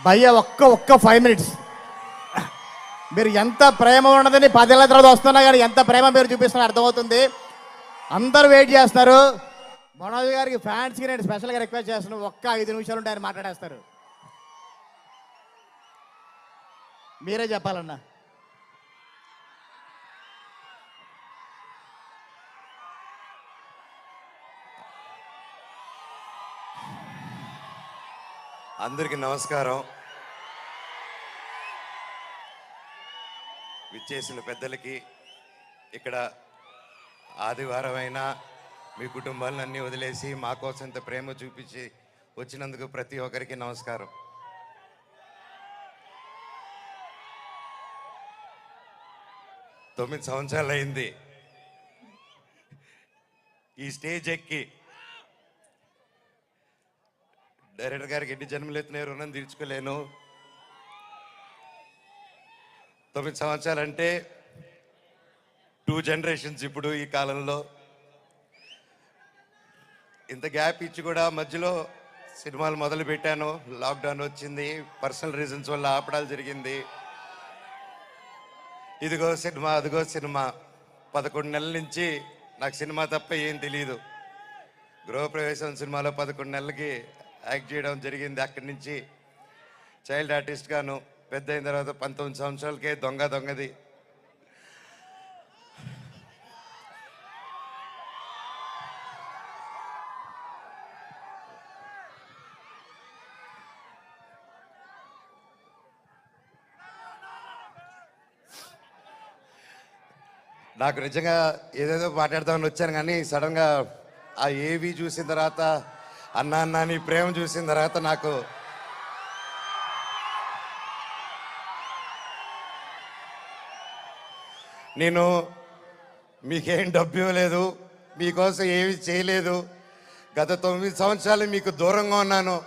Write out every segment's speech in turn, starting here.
భయ్య ఒక్క 5 minutes. మీరు ఎంత ప్రేమ ఉన్నదని 10 ఏళ్ళ తర్వాత వస్తున్నా కానీ ఎంత ప్రేమ మీరు చూపిస్తున్నా అర్థమవుతుంది. అందరూ వెయిట్ చేస్తారు. మనోజ్ గారికి ఫ్యాన్స్కి నేను స్పెషల్గా రిక్వెస్ట్ చేస్తున్నాను, ఒక్క 5 నిమిషాలు ఉంటే ఆయన మాట్లాడేస్తారు. మీరే చెప్పాలన్నా. అందరికీ నమస్కారం. విచ్చేసిన పెద్దలకి, ఇక్కడ ఆదివారం అయినా మీ కుటుంబాలన్నీ వదిలేసి మా కోసం ఇంత ప్రేమ చూపించి వచ్చినందుకు ప్రతి ఒక్కరికి నమస్కారం. తొమ్మిది సంవత్సరాలు అయింది ఈ స్టేజ్ ఎక్కి. డైరెక్టర్ గారికి ఎన్ని జన్మలు ఎత్తున్నాయి రుణం తీర్చుకోలేను. 9 సంవత్సరాలు అంటే 2 generations. ఇప్పుడు ఈ కాలంలో ఇంత గ్యాప్ ఇచ్చి కూడా మధ్యలో సినిమాలు మొదలు పెట్టాను. లాక్డౌన్ వచ్చింది, పర్సనల్ రీజన్స్ వల్ల ఆపడాలు జరిగింది. ఇదిగో సినిమా, అదిగో సినిమా. 11 నెలల నుంచి నాకు సినిమా తప్ప ఏం తెలియదు. గృహప్రవేశం సినిమాలో 11 నెలలకి యాక్ట్ చేయడం జరిగింది. అక్కడి నుంచి చైల్డ్ ఆర్టిస్ట్ గాను పెద్ద అయిన తర్వాత 19 సంవత్సరాలకే దొంగది. నాకు నిజంగా ఏదేదో మాట్లాడదామని వచ్చాను, కానీ సడన్గా ఆ ఏవి చూసిన తర్వాత, అన్నా నీ ప్రేమ చూసిన తర్వాత నాకు నేను మీకేం డబ్బు ఇవ్వలేదు, మీకోసం ఏమి చేయలేదు. గత 9 సంవత్సరాలు మీకు దూరంగా ఉన్నాను.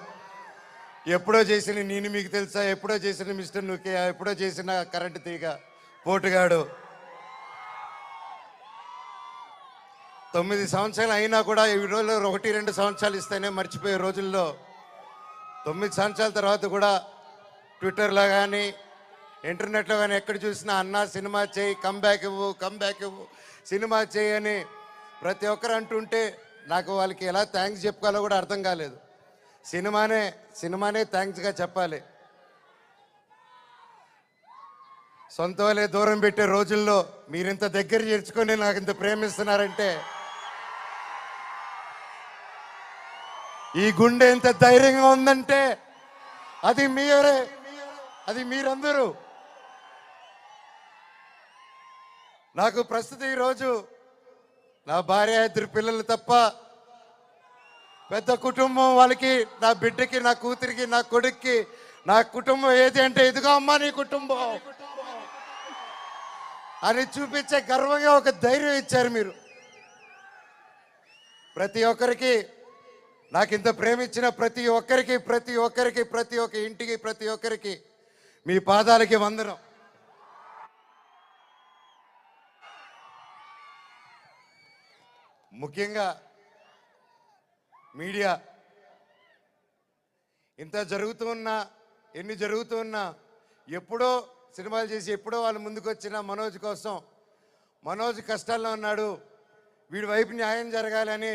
ఎప్పుడో చేసిన నేను మీకు తెలుసా, ఎప్పుడో చేసిన మిస్టర్ నుకే, ఎప్పుడో చేసిన కరెంటు తీగ పోటుగాడు. 9 సంవత్సరాలు అయినా కూడా ఈ రోజుల్లో 1-2 సంవత్సరాలు ఇస్తేనే మర్చిపోయే రోజుల్లో 9 సంవత్సరాల తర్వాత కూడా ట్విట్టర్లో కానీ ఇంటర్నెట్లో కానీ ఎక్కడ చూసినా అన్నా సినిమా చేయి, కంబ్యాక్ ఇవ్వు, సినిమా చేయి అని ప్రతి ఒక్కరు అంటుంటే నాకు వాళ్ళకి ఎలా థ్యాంక్స్ చెప్పుకోవాలో కూడా అర్థం కాలేదు. సినిమానే థ్యాంక్స్గా చెప్పాలి. సొంత వాళ్ళే దూరం పెట్టే రోజుల్లో మీరింత దగ్గర చేర్చుకొని నాకు ఇంత ప్రేమిస్తున్నారంటే, ఈ గుండె ఎంత ధైర్యంగా ఉందంటే అది మీరే, అది మీరందరూ. నాకు ప్రస్తుతం ఈరోజు నా భార్య, 2 పిల్లలు తప్ప పెద్ద కుటుంబం. వాళ్ళకి, నా బిడ్డకి, నా కూతురికి, నా కొడుక్కి నా కుటుంబం ఏది అంటే ఇదిగో అమ్మా నీ కుటుంబం అని చూపించే గర్వంగా ఒక ధైర్యం ఇచ్చారు మీరు. ప్రతి ఒక్కరికి, నాకు ఇంత ప్రేమించిన ప్రతి ఒక్క ఇంటికి, ప్రతి ఒక్కరికి మీ పాదాలకి వందనం. ముఖ్యంగా మీడియా, ఇంత ఎన్ని జరుగుతూ ఉన్నా ఎప్పుడో సినిమాలు చేసి ఎప్పుడో వాళ్ళు ముందుకు వచ్చిన మనోజ్ కోసం, మనోజ్ కష్టాల్లో ఉన్నాడు, వీడి వైపు న్యాయం జరగాలని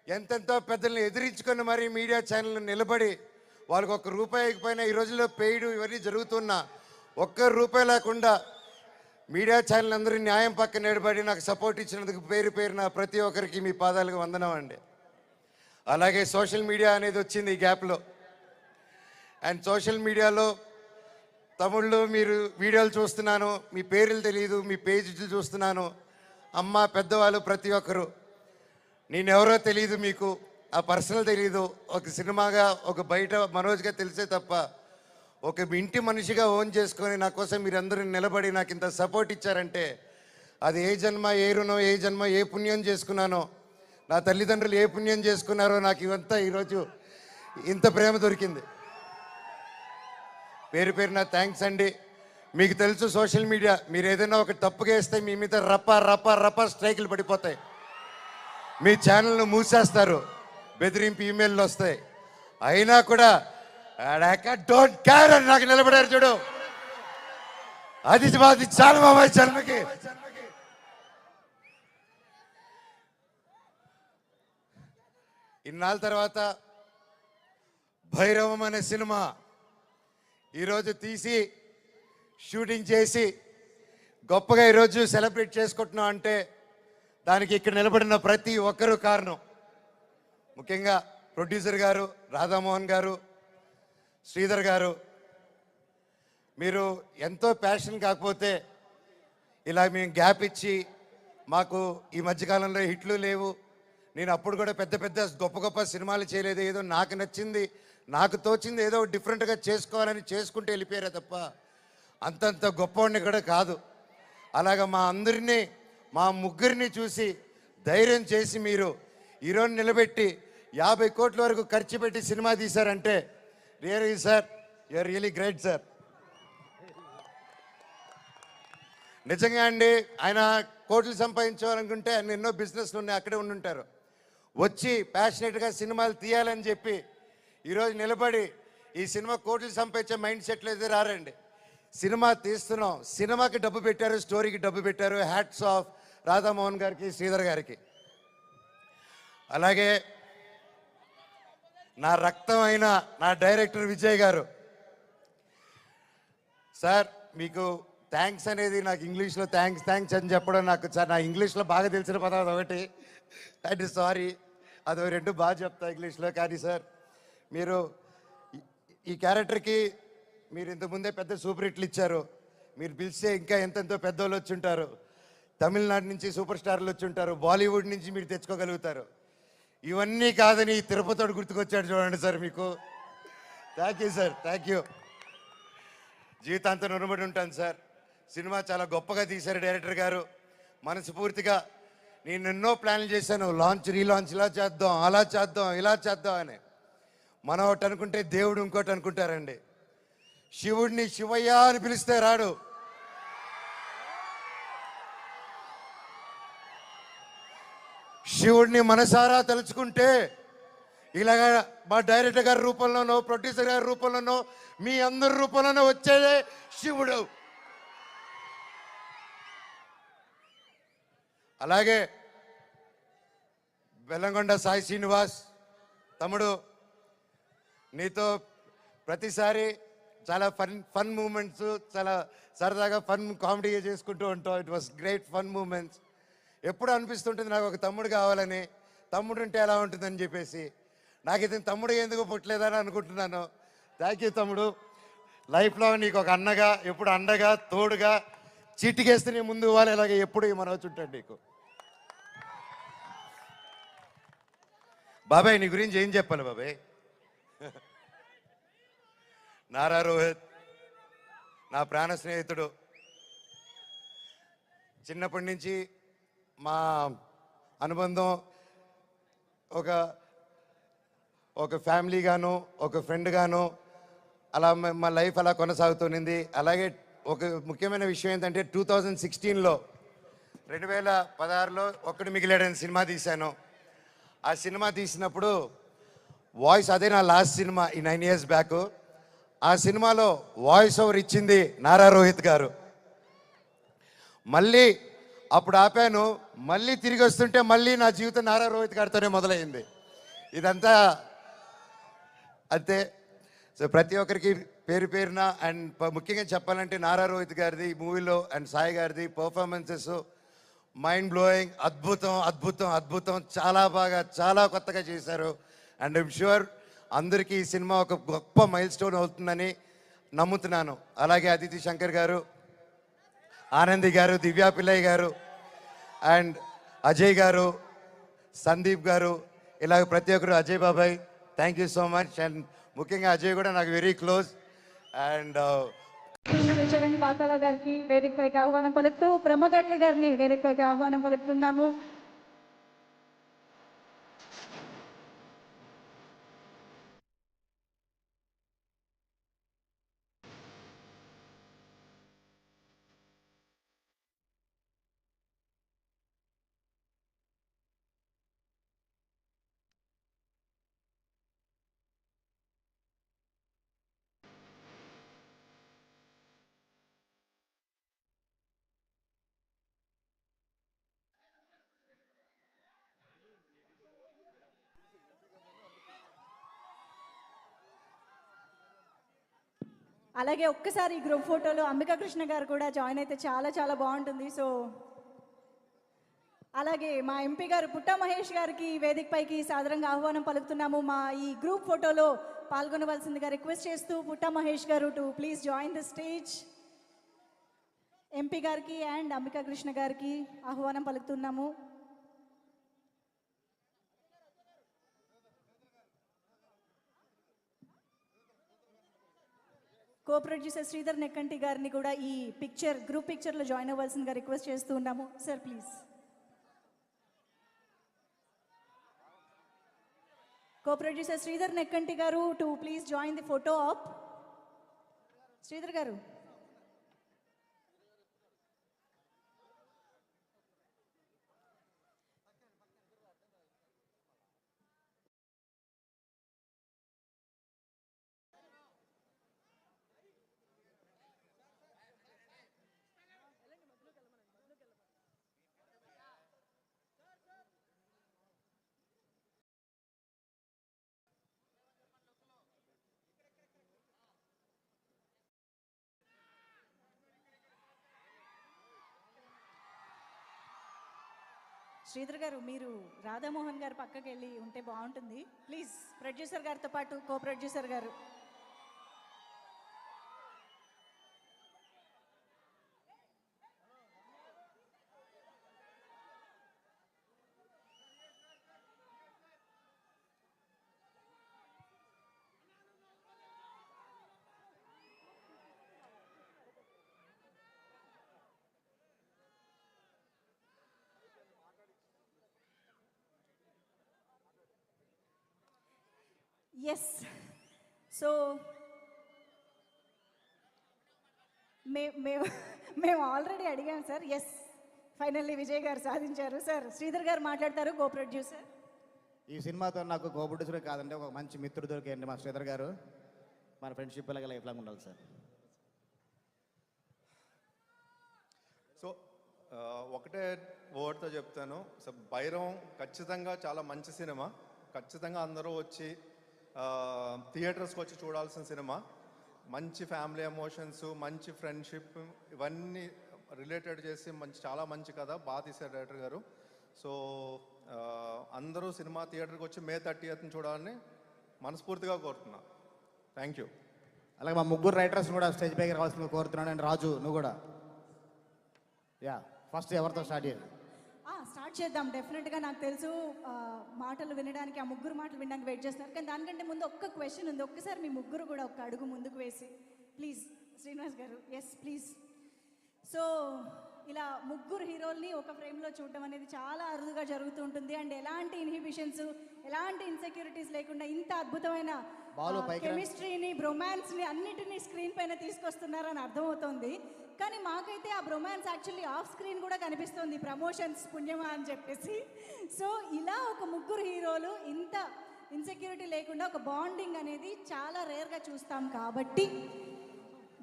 ఎంతెంతో పెద్దల్ని ఎదిరించుకొని మరీ మీడియా ఛానల్ నిలబడి వాళ్ళకి ₹1 పైన ఈ రోజుల్లో పెయిడ్ ఇవన్నీ జరుగుతున్నా ₹1 లేకుండా మీడియా ఛానల్ అందరూ న్యాయం పక్కన నిలబడి నాకు సపోర్ట్ ఇచ్చినందుకు పేరున ప్రతి ఒక్కరికి మీ పాదాలకు వందనం అండి. అలాగే సోషల్ మీడియా అనేది వచ్చింది ఈ గ్యాప్లో. అండ్ సోషల్ మీడియాలో తమిళ్లో మీరు వీడియోలు చూస్తున్నాను, మీ పేర్లు తెలియదు, మీ పేజీలు చూస్తున్నాను. అమ్మ, పెద్దవాళ్ళు ప్రతి ఒక్కరు, నేనెవరో తెలియదు, మీకు ఆ పర్సనల్ తెలియదు. ఒక సినిమాగా, ఒక బయట మనోజ్గా తెలిసే తప్ప ఒక ఇంటి మనిషిగా ఓన్ చేసుకొని నా కోసం మీరందరూ నిలబడి నాకు ఇంత సపోర్ట్ ఇచ్చారంటే అది ఏ జన్మ, ఏ రుణం, ఏ జన్మ, ఏ పుణ్యం చేసుకున్నానో, నా తల్లిదండ్రులు ఏ పుణ్యం చేసుకున్నారో నాకు ఇవంతా ఈరోజు ఇంత ప్రేమ దొరికింది. పేరున థ్యాంక్స్ అండి. మీకు తెలుసు సోషల్ మీడియా, మీరు ఏదైనా ఒక తప్పుగా వేస్తే మీ మీద రప్ప స్ట్రైకులు పడిపోతాయి, మీ ఛానల్ను మూసేస్తారు, బెదిరింపు ఈమెయిల్లు వస్తాయి. అయినా కూడా డోంట్ కేర్ అని నాకు నిలబడారు చూడు, అది మాది చాలా బాబాయ్ జన్మకి. ఇన్నాళ్ళ తర్వాత భైరవం అనే సినిమా ఈరోజు తీసి షూటింగ్ చేసి గొప్పగా ఈరోజు సెలబ్రేట్ చేసుకుంటున్నాం అంటే దానికి ఇక్కడ నిలబడిన ప్రతి ఒక్కరూ కారణం. ముఖ్యంగా ప్రొడ్యూసర్ గారు, రాధామోహన్ గారు, శ్రీధర్ గారు. మీరు ఎంతో ప్యాషన్ కాకపోతే ఇలా మేము గ్యాప్ ఇచ్చి, మాకు ఈ మధ్యకాలంలో హిట్లు లేవు, నేను అప్పుడు కూడా పెద్ద పెద్ద గొప్ప గొప్ప సినిమాలు చేయలేదు, ఏదో నాకు నచ్చింది, నాకు తోచింది ఏదో డిఫరెంట్గా చేసుకోవాలని చేసుకుంటూ వెళ్ళిపోయారే తప్ప అంతంత గొప్పవాడిని కూడా కాదు. అలాగా మా అందరినీ, మా ముగ్గురిని చూసి ధైర్యం చేసి మీరు ఈరోజు నిలబెట్టి 50 కోట్ల వరకు ఖర్చు పెట్టి సినిమా తీశారంటే really sir, you are really great sir. నిజంగా అండి, ఆయన కోట్లు సంపాదించాలనుకుంటే ఆయన ఎన్నో బిజినెస్లు ఉన్నాయి, అక్కడే ఉండుంటారు. వచ్చి ప్యాషనెట్గా సినిమాలు తీయాలని చెప్పి ఈరోజు నిలబడి ఈ సినిమా కోట్లు సంపాదించే మైండ్ సెట్లు అయితే రారండి. సినిమా తీస్తున్నాం, సినిమాకి డబ్బు పెట్టారు, స్టోరీకి డబ్బు పెట్టారు. హ్యాట్స్ ఆఫ్ రాధామోహన్ గారికి, శ్రీధర్ గారికి. అలాగే నా రక్తం అయిన నా డైరెక్టర్ విజయ్ గారు. సార్ మీకు థ్యాంక్స్ అనేది, నాకు ఇంగ్లీష్లో థ్యాంక్స్ అని చెప్పడం నాకు సార్, నా ఇంగ్లీష్లో బాగా తెలిసిన పదం అదొకటి, అండ్ సారీ, అది రెండు బాగా చెప్తా ఇంగ్లీష్లో. కానీ సార్ మీరు ఈ క్యారెక్టర్కి మీరు ఇంతకుముందే పెద్ద సూపర్ హిట్లు ఇచ్చారు, మీరు పిలిస్తే ఇంకా ఎంతెంతో పెద్దోళ్ళు వచ్చి ఉంటారు, తమిళనాడు నుంచి సూపర్ స్టార్లు వచ్చి ఉంటారు, బాలీవుడ్ నుంచి మీరు తెచ్చుకోగలుగుతారు. ఇవన్నీ కాదని తిరుపతివాడు గుర్తుకొచ్చాడు చూడండి సార్ మీకు. Thank you sir, thank you. జీవితాంతం రుణపడి ఉంటాను సార్. సినిమా చాలా గొప్పగా తీశారు డైరెక్టర్ గారు. మనస్ఫూర్తిగా నేను ఎన్నో ప్లాన్లు చేశాను, లాంచ్ రీలాంచ్ ఇలా చేద్దాం, అలా చేద్దాం, ఇలా చేద్దాం అని. మనం ఒకటి అనుకుంటే దేవుడు ఇంకోటి అనుకుంటారండి. శివుడిని శివయ్య అని పిలిస్తే రాడు, శివుడిని మనసారా తలుచుకుంటే ఇలాగా మా డైరెక్టర్ గారి రూపంలోనో, ప్రొడ్యూసర్ గారి రూపంలోనో, మీ అందరి రూపంలోనో వచ్చేదే శివుడు. అలాగే బెల్లంకొండ సాయి శ్రీనివాస్ తమ్ముడు, నీతో ప్రతిసారి చాలా ఫన్ మూమెంట్స్, చాలా సరదాగా ఫన్ కామెడీ చేసుకుంటూ ఉంటాం. It was great fun moments. ఎప్పుడు అనిపిస్తుంటుంది నాకు ఒక తమ్ముడు కావాలని, తమ్ముడు ఉంటే ఎలా ఉంటుందని చెప్పేసి. నాకు ఇతను తమ్ముడు ఎందుకు పుట్టలేదని అనుకుంటున్నాను. థ్యాంక్ యూ తమ్ముడు. లైఫ్లో నీకు ఒక అన్నగా, ఎప్పుడు అండగా, తోడుగా, చీటికేస్తే నీ ముందు ఇవ్వాలి, ఇలాగే ఎప్పుడు మనవచ్చు ఉంటాడు నీకు. బాబాయ్ నీ గురించి ఏం చెప్పాలి బాబాయ్? నారా రోహిత్ నా ప్రాణ స్నేహితుడు. చిన్నప్పటి నుంచి మా అనుబంధం ఒక ఫ్యామిలీ గాను, ఒక ఫ్రెండ్ గాను, అలా మా లైఫ్ అలా కొనసాగుతుంది. అలాగే ఒక ముఖ్యమైన విషయం ఏంటంటే 2016లో 2016లో ఒక్కడు మిగిలాడని సినిమా తీశాను. ఆ సినిమా తీసినప్పుడు వాయిస్, అదే నా లాస్ట్ సినిమా ఈ 9 years బ్యాక్. ఆ సినిమాలో వాయిస్ ఓవర్ ఇచ్చింది నారా రోహిత్ గారు. మళ్ళీ అప్పుడు ఆపాను, మళ్ళీ తిరిగి వస్తుంటే మళ్ళీ నా జీవితం నారా రోహిత్ గారితోనే మొదలైంది. ఇదంతా అంతే. సో ప్రతి ఒక్కరికి పేరు పేరున, అండ్ ముఖ్యంగా చెప్పాలంటే నారా రోహిత్ గారిది మూవీలో అండ్ సాయి గారిది పర్ఫార్మెన్సెస్ మైండ్ బ్లోయింగ్, అద్భుతం అద్భుతం అద్భుతం. చాలా బాగా, చాలా కొత్తగా చేశారు. అండ్ ఐమ్ ష్యూర్ అందరికీ ఈ సినిమా ఒక గొప్ప మైల్ స్టోన్ అవుతుందని నమ్ముతున్నాను. అలాగే అదితి శంకర్ గారు, ఆనంది గారు, దివ్యా పిల్లయ్య గారు, అండ్ అజయ్ గారు, సందీప్ గారు, ఇలాగ ప్రతి ఒక్కరు, అజయ్ బాబాయ్ thank you so much. And ముఖ్యంగా అజయ్ కూడా నాకు వెరీ క్లోజ్. అండ్ చరణ్ పాతాల గారికి వేదికపైకి ఆహ్వానం పలుకుతూ ప్రమోదర్ని గారిని వేదికపైకి ఆహ్వానం పలుకుతున్నాము. అలాగే ఒక్కసారి ఈ గ్రూప్ ఫోటోలో అంబికా కృష్ణ గారు కూడా జాయిన్ అయితే చాలా చాలా బాగుంటుంది. సో అలాగే మా ఎంపీ గారు పుట్టా మహేష్ గారికి వేదికపైకి సాదరంగా ఆహ్వానం పలుకుతున్నాము. మా ఈ గ్రూప్ ఫోటోలో పాల్గొనవలసిందిగా రిక్వెస్ట్ చేస్తూ పుట్టా మహేష్ గారు to please join the stage. MP గారికి అండ్ అంబికా కృష్ణ గారికి ఆహ్వానం పలుకుతున్నాము. కో ప్రొడ్యూసర్ శ్రీధర్ నెక్కంటి గారిని కూడా ఈ గ్రూప్ పిక్చర్లో జాయిన్ అవ్వాల్సిందిగా రిక్వెస్ట్ చేస్తూ ఉన్నాము. Sir please. Co producer Sridhar Nekkanti garu to please join the photo op. Sridhar garu. Sridhar గారు మీరు రాధామోహన్ గారు పక్కకి వెళ్ళి ఉంటే బాగుంటుంది ప్లీజ్. ప్రొడ్యూసర్ గారితో పాటు కో ప్రొడ్యూసర్ గారు. ఎస్. సో మేము ఆల్రెడీ అడిగాం సార్. ఎస్, ఫైనల్లీ విజయ్ గారు సాధించారు. సార్ శ్రీధర్ గారు మాట్లాడతారు, కో ప్రొడ్యూసర్. ఈ సినిమాతో నాకు కో ప్రొడ్యూసర్ కాదండి, ఒక మంచి మిత్రుడు దొరికాయండి మా శ్రీధర్ గారు. మన ఫ్రెండ్షిప్ అలాగే లైఫ్ లాంగ్ ఉండాలి సార్. సో ఒకటే వర్డ్తో చెప్తాను. సో బైరం ఖచ్చితంగా చాలా మంచి సినిమా. ఖచ్చితంగా అందరూ వచ్చి థియేటర్స్కి వచ్చి చూడాల్సిన సినిమా. మంచి ఫ్యామిలీ ఎమోషన్స్, మంచి ఫ్రెండ్షిప్, ఇవన్నీ రిలేటెడ్ చేసి చాలా మంచి కథ బాగా తీశారు డైరెక్టర్ గారు. సో అందరూ సినిమా థియేటర్కి వచ్చి May 30th చూడాలని మనస్ఫూర్తిగా కోరుతున్నా. Thank you. అలాగే మా ముగ్గురు రైటర్స్ కూడా స్టేజ్ పైకి రావాల్సిందిగా కోరుతున్నాను. అండ్ రాజు, నువ్వు కూడా. యా, ఫస్ట్ ఎవరితో స్టార్ట్ చేయాలి? స్టార్ట్ చేద్దాం. డెఫినెట్గా నాకు తెలుసు మాటలు వినడానికి, ఆ ముగ్గురు మాటలు వినడానికి వెయిట్ చేస్తున్నారు. కానీ దానికంటే ముందు ఒక్క క్వశ్చన్ ఉంది. ఒక్కసారి మీ ముగ్గురు కూడా ఒక అడుగు ముందుకు వేసి ప్లీజ్. శ్రీనివాస్ గారు. Yes please. సో ఇలా ముగ్గురు హీరోల్ని ఒక ఫ్రేమ్లో చూడడం అనేది చాలా అరుదుగా జరుగుతూ ఉంటుంది. అండ్ ఎలాంటి ఇన్హిబిషన్స్, ఎలాంటి ఇన్సెక్యూరిటీస్ లేకుండా ఇంత అద్భుతమైన కెమిస్ట్రీని, బ్రొమాన్స్ని అన్నిటినీ స్క్రీన్ పైన తీసుకొస్తున్నారని అర్థమవుతుంది. కానీ మాకైతే ఆ బ్రొమాన్స్ యాక్చువల్లీ ఆఫ్ స్క్రీన్ కూడా కనిపిస్తుంది, ప్రమోషన్స్ పుణ్యమా అని చెప్పేసి. సో ఇలా ఒక ముగ్గురు హీరోలు ఇంత ఇన్సెక్యూరిటీ లేకుండా ఒక బాండింగ్ అనేది చాలా రేర్గా చూస్తాం. కాబట్టి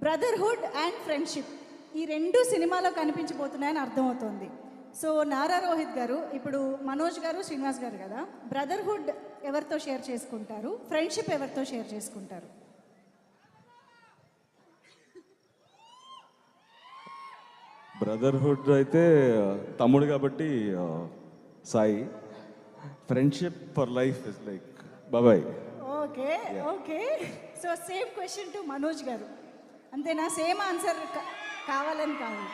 బ్రదర్హుడ్ అండ్ ఫ్రెండ్షిప్ ఈ రెండు సినిమాలో కనిపించబోతున్నాయని అర్థమవుతుంది. సో నారా రోహిత్ గారు, ఇప్పుడు మనోజ్ గారు, శ్రీనివాస్ గారు కదా, బ్రదర్హుడ్ ఎవరితో షేర్ చేసుకుంటారు, ఫ్రెండ్షిప్ ఎవరితో షేర్ చేసుకుంటారు? బ్రదర్హుడ్ అయితే తమ్ముడు కాబట్టి Sai. Friendship for life is like బాబాయ్. Okay okay. So same question to Manoj garu, అంతేనా? సేమ్ ఆన్సర్ కావాలని కాదు.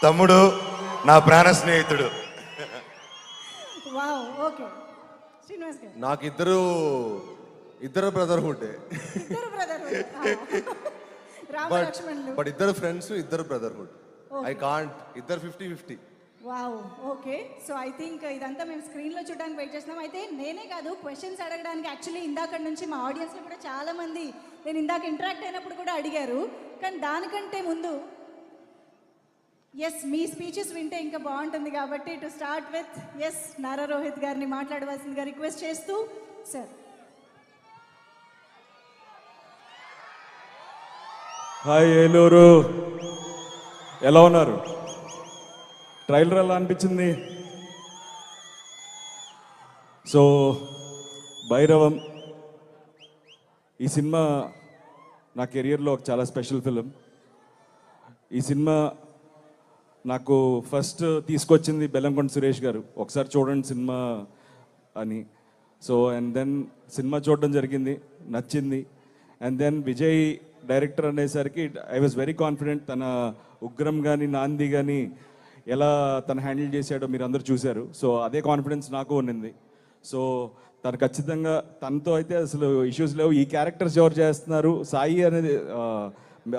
తమ్ముడు నా ప్రాణ స్నేహితుడు. వావ్. ఓకే శ్రీనివాస్ గారు. నాకు ఇద్దరు బ్రదర్హుడ్. ఇద్దరు బ్రదర్హుడ్. రామ లక్ష్మణులు. బట్ ఇద్దరు ఫ్రెండ్స్, ఇద్దరు బ్రదర్హుడ్. I can't. ఇద్దరు 50-50. Wow. Okay. So I think ఇదంతా మేము స్క్రీన్లో చూడడానికి వెయిట్ చేస్తున్నాం. అయితే నేనే కాదు, క్వశ్చన్స్ అడగడానికి యాక్చువల్లీ ఇందాక నుంచి మా ఆడియన్స్లో కూడా చాలామంది నేను ఇందాక ఇంటరాక్ట్ అయినప్పుడు కూడా అడిగారు. కానీ దానికంటే ముందు ఎస్ మీ స్పీచెస్ వింటే ఇంకా బాగుంటుంది. కాబట్టి to start with S Nara Rohit గారిని మాట్లాడవలసిందిగా రిక్వెస్ట్ చేస్తూ. సార్. హాయ్ ఏలూరు, ఎలా ఉన్నారు? ట్రైలర్ ఎలా అనిపించింది? సో భైరవం ఈ సినిమా నా కెరియర్లో ఒక చాలా స్పెషల్ ఫిలిం. ఈ సినిమా నాకు ఫస్ట్ తీసుకొచ్చింది బెల్లంకొండ సురేష్ గారు, ఒకసారి చూడండి సినిమా అని. సో అండ్ దెన్ సినిమా చూడడం జరిగింది, నచ్చింది. అండ్ దెన్ విజయ్ డైరెక్టర్ అనేసరికి ఐ వాజ్ వెరీ కాన్ఫిడెంట్. తన ఉగ్రం కానీ నాంది కానీ ఎలా తను హ్యాండిల్ చేశాడో మీరు అందరూ చూశారు. సో అదే కాన్ఫిడెన్స్ నాకు ఉన్నింది. సో తను ఖచ్చితంగా తనతో అయితే అసలు ఇష్యూస్ లేవు. ఈ క్యారెక్టర్స్ ఎవరు చేస్తున్నారు, సాయి అనేది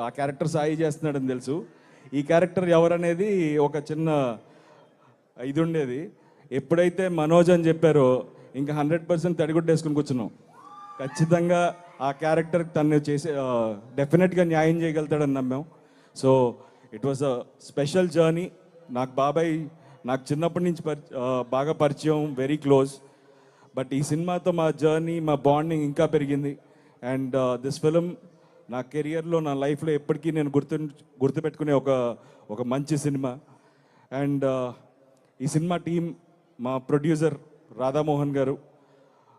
ఆ క్యారెక్టర్ సాయి చేస్తున్నాడని తెలుసు. ఈ క్యారెక్టర్ ఎవరనేది ఒక చిన్న ఇది ఉండేది. ఎప్పుడైతే మనోజ్ అని చెప్పారో ఇంకా 100% తడిగుడ్డేసుకుని కూర్చున్నాం. ఖచ్చితంగా ఆ క్యారెక్టర్ తను చేసే డెఫినెట్గా న్యాయం చేయగలుగుతాడని నమ్మాం. So it was a special journey. నాకు బాబాయ్ నాకు చిన్నప్పటి నుంచి బాగా పరిచయం, వెరీ క్లోజ్. బట్ ఈ సినిమాతో మా జర్నీ, మా బాండింగ్ ఇంకా పెరిగింది. అండ్ దిస్ ఫిలిం నా కెరియర్లో, నా లైఫ్లో ఎప్పటికీ నేను గుర్తుపెట్టుకునే ఒక మంచి సినిమా. అండ్ ఈ సినిమా టీం, మా ప్రొడ్యూసర్ రాధామోహన్ గారు,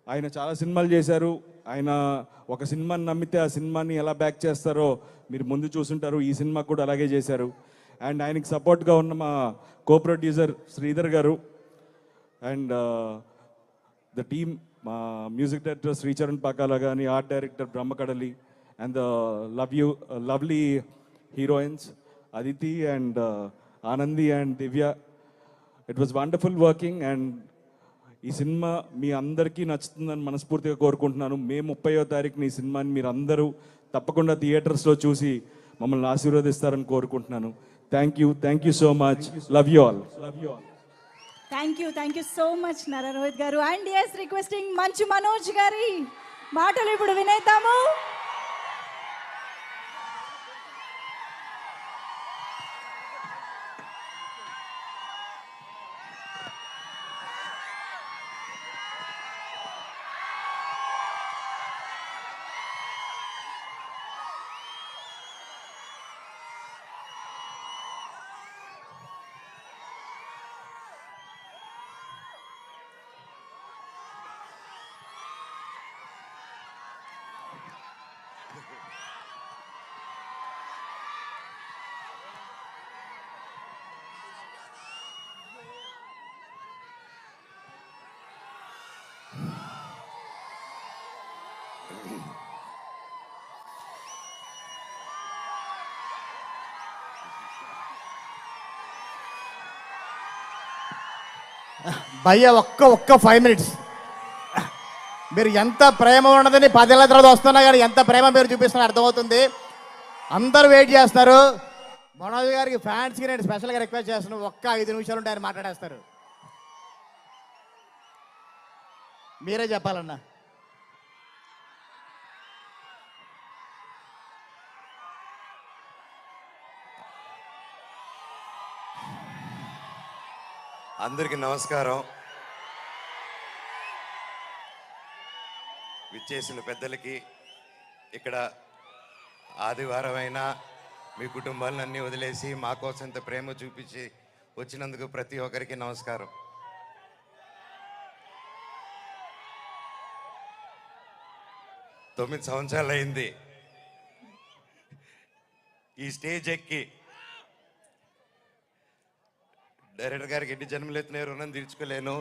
ఆయన చాలా సినిమాలు చేశారు. ఆయన ఒక సినిమాని నమ్మితే ఆ సినిమాని ఎలా బ్యాక్ చేస్తారో మీరు ముందు చూసుంటారు. ఈ సినిమా కూడా అలాగే చేశారు. అండ్ ఆయనకి సపోర్ట్గా ఉన్న మా కో ప్రొడ్యూసర్ శ్రీధర్ గారు అండ్ ద టీమ్, మా మ్యూజిక్ డైరెక్టర్ శ్రీచరణ్ పాకాల కానీ, art director Brahmakadali, and lovely heroines Aditi and Anandi and Divya. It was wonderful working. And ఈ సినిమా మీ అందరికీ నచ్చుతుందని మనస్ఫూర్తిగా కోరుకుంటున్నాను. మే 30వ తారీఖున ఈ సినిమాని మీరు అందరూ తప్పకుండా థియేటర్స్లో చూసి మమ్మల్ని ఆశీర్వదిస్తారని కోరుకుంటున్నాను. Thank you so much. Love you all. Thank you so much Nara Rohit garu. And yes, requesting Manchu Manoj గారి మాటలు ఇప్పుడు వినేద్దాము. భయ్య ఒక్క 5 minutes. మీరు ఎంత ప్రేమ ఉన్నదని 10 ఏళ్ళ తర్వాత వస్తున్నా కానీ ఎంత ప్రేమ మీరు చూపిస్తున్నా అర్థమవుతుంది. అందరూ వెయిట్ చేస్తున్నారు. మనోజ్ గారికి ఫ్యాన్స్కి నేను స్పెషల్గా రిక్వెస్ట్ చేస్తున్నాను, ఒక్క 5 నిమిషాలు ఉంటే ఆయన మాట్లాడేస్తారు. మీరే చెప్పాలన్నా. అందరికీ నమస్కారం. విచ్చేసిన పెద్దలకి, ఇక్కడ ఆదివారం అయినా మీ కుటుంబాలన్నీ వదిలేసి మా కోసం ఇంత ప్రేమ చూపించి వచ్చినందుకు ప్రతి ఒక్కరికి నమస్కారం. తొమ్మిది సంవత్సరాలు అయింది ఈ స్టేజ్ ఎక్కి. డైరెక్టర్ గారికి ఎన్ని జన్మలు ఎత్తిన రుణం తీర్చుకోలేను.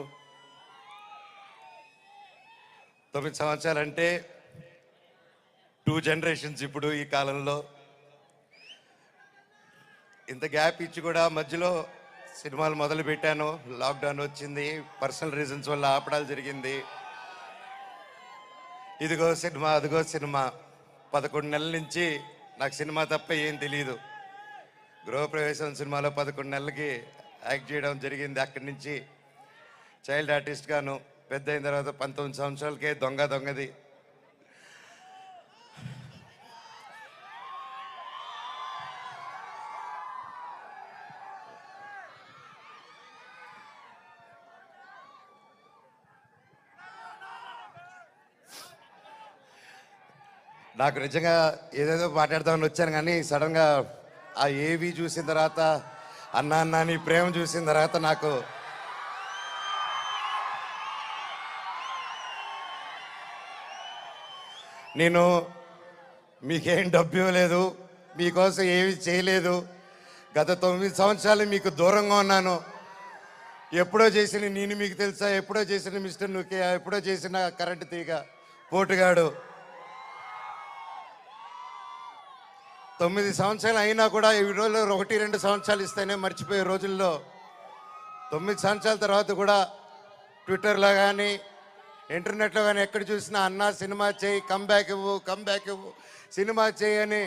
9 సంవత్సరాలు అంటే 2 generations. ఇప్పుడు ఈ కాలంలో ఇంత గ్యాప్ ఇచ్చి కూడా మధ్యలో సినిమాలు మొదలు పెట్టాను. లాక్డౌన్ వచ్చింది, పర్సనల్ రీజన్స్ వల్ల ఆపడాలు జరిగింది. ఇదిగో సినిమా, అదిగో సినిమా. 11 నెలల నుంచి నాకు సినిమా తప్ప ఏం తెలియదు. గృహప్రవేశం సినిమాలో 11 నెలలకి యాక్ట్ చేయడం జరిగింది. అక్కడి నుంచి చైల్డ్ ఆర్టిస్ట్గాను, పెద్ద అయిన తర్వాత 19 సంవత్సరాలకే దొంగది. నాకు నిజంగా ఏదేదో మాట్లాడదామని వచ్చాను, కానీ సడన్గా ఆ ఏవి చూసిన తర్వాత, అన్నా నీ ప్రేమ చూసిన తర్వాత నాకు నేను మీకేం డబ్బు ఇవ్వలేదు, మీకోసం ఏమీ చేయలేదు. గత 9 సంవత్సరాలు మీకు దూరంగా ఉన్నాను. ఎప్పుడో చేసిన నేను మీకు తెలుసా, ఎప్పుడో చేసిన మిస్టర్ నుకే, ఎప్పుడో చేసిన కరెంటు తీగ పోటుగాడు. 9 సంవత్సరాలు అయినా కూడా ఈ రోజుల్లో 1-2 సంవత్సరాలు ఇస్తేనే మర్చిపోయే రోజుల్లో 9 సంవత్సరాల తర్వాత కూడా ట్విట్టర్లో కానీ ఇంటర్నెట్లో కానీ ఎక్కడ చూసినా అన్నా సినిమా చేయి, కమ్బ్యాక్ ఇవ్వు, సినిమా చేయి అని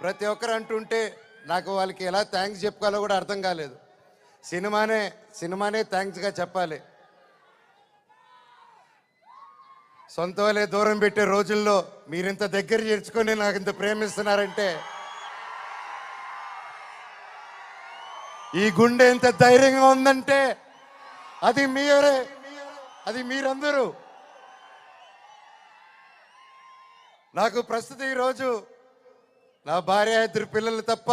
ప్రతి ఒక్కరు అంటుంటే నాకు వాళ్ళకి ఎలా థ్యాంక్స్ చెప్పుకోవాలో కూడా అర్థం కాలేదు. సినిమానే థ్యాంక్స్గా చెప్పాలి. సొంత వాళ్ళే దూరం పెట్టే రోజుల్లో మీరింత దగ్గర చేర్చుకొని నాకు ఇంత ప్రేమిస్తున్నారంటే, ఈ గుండె ఎంత ధైర్యంగా ఉందంటే అది మీరే, అది మీరందరూ. నాకు ప్రస్తుతం ఈరోజు నా భార్య, 2 పిల్లలు తప్ప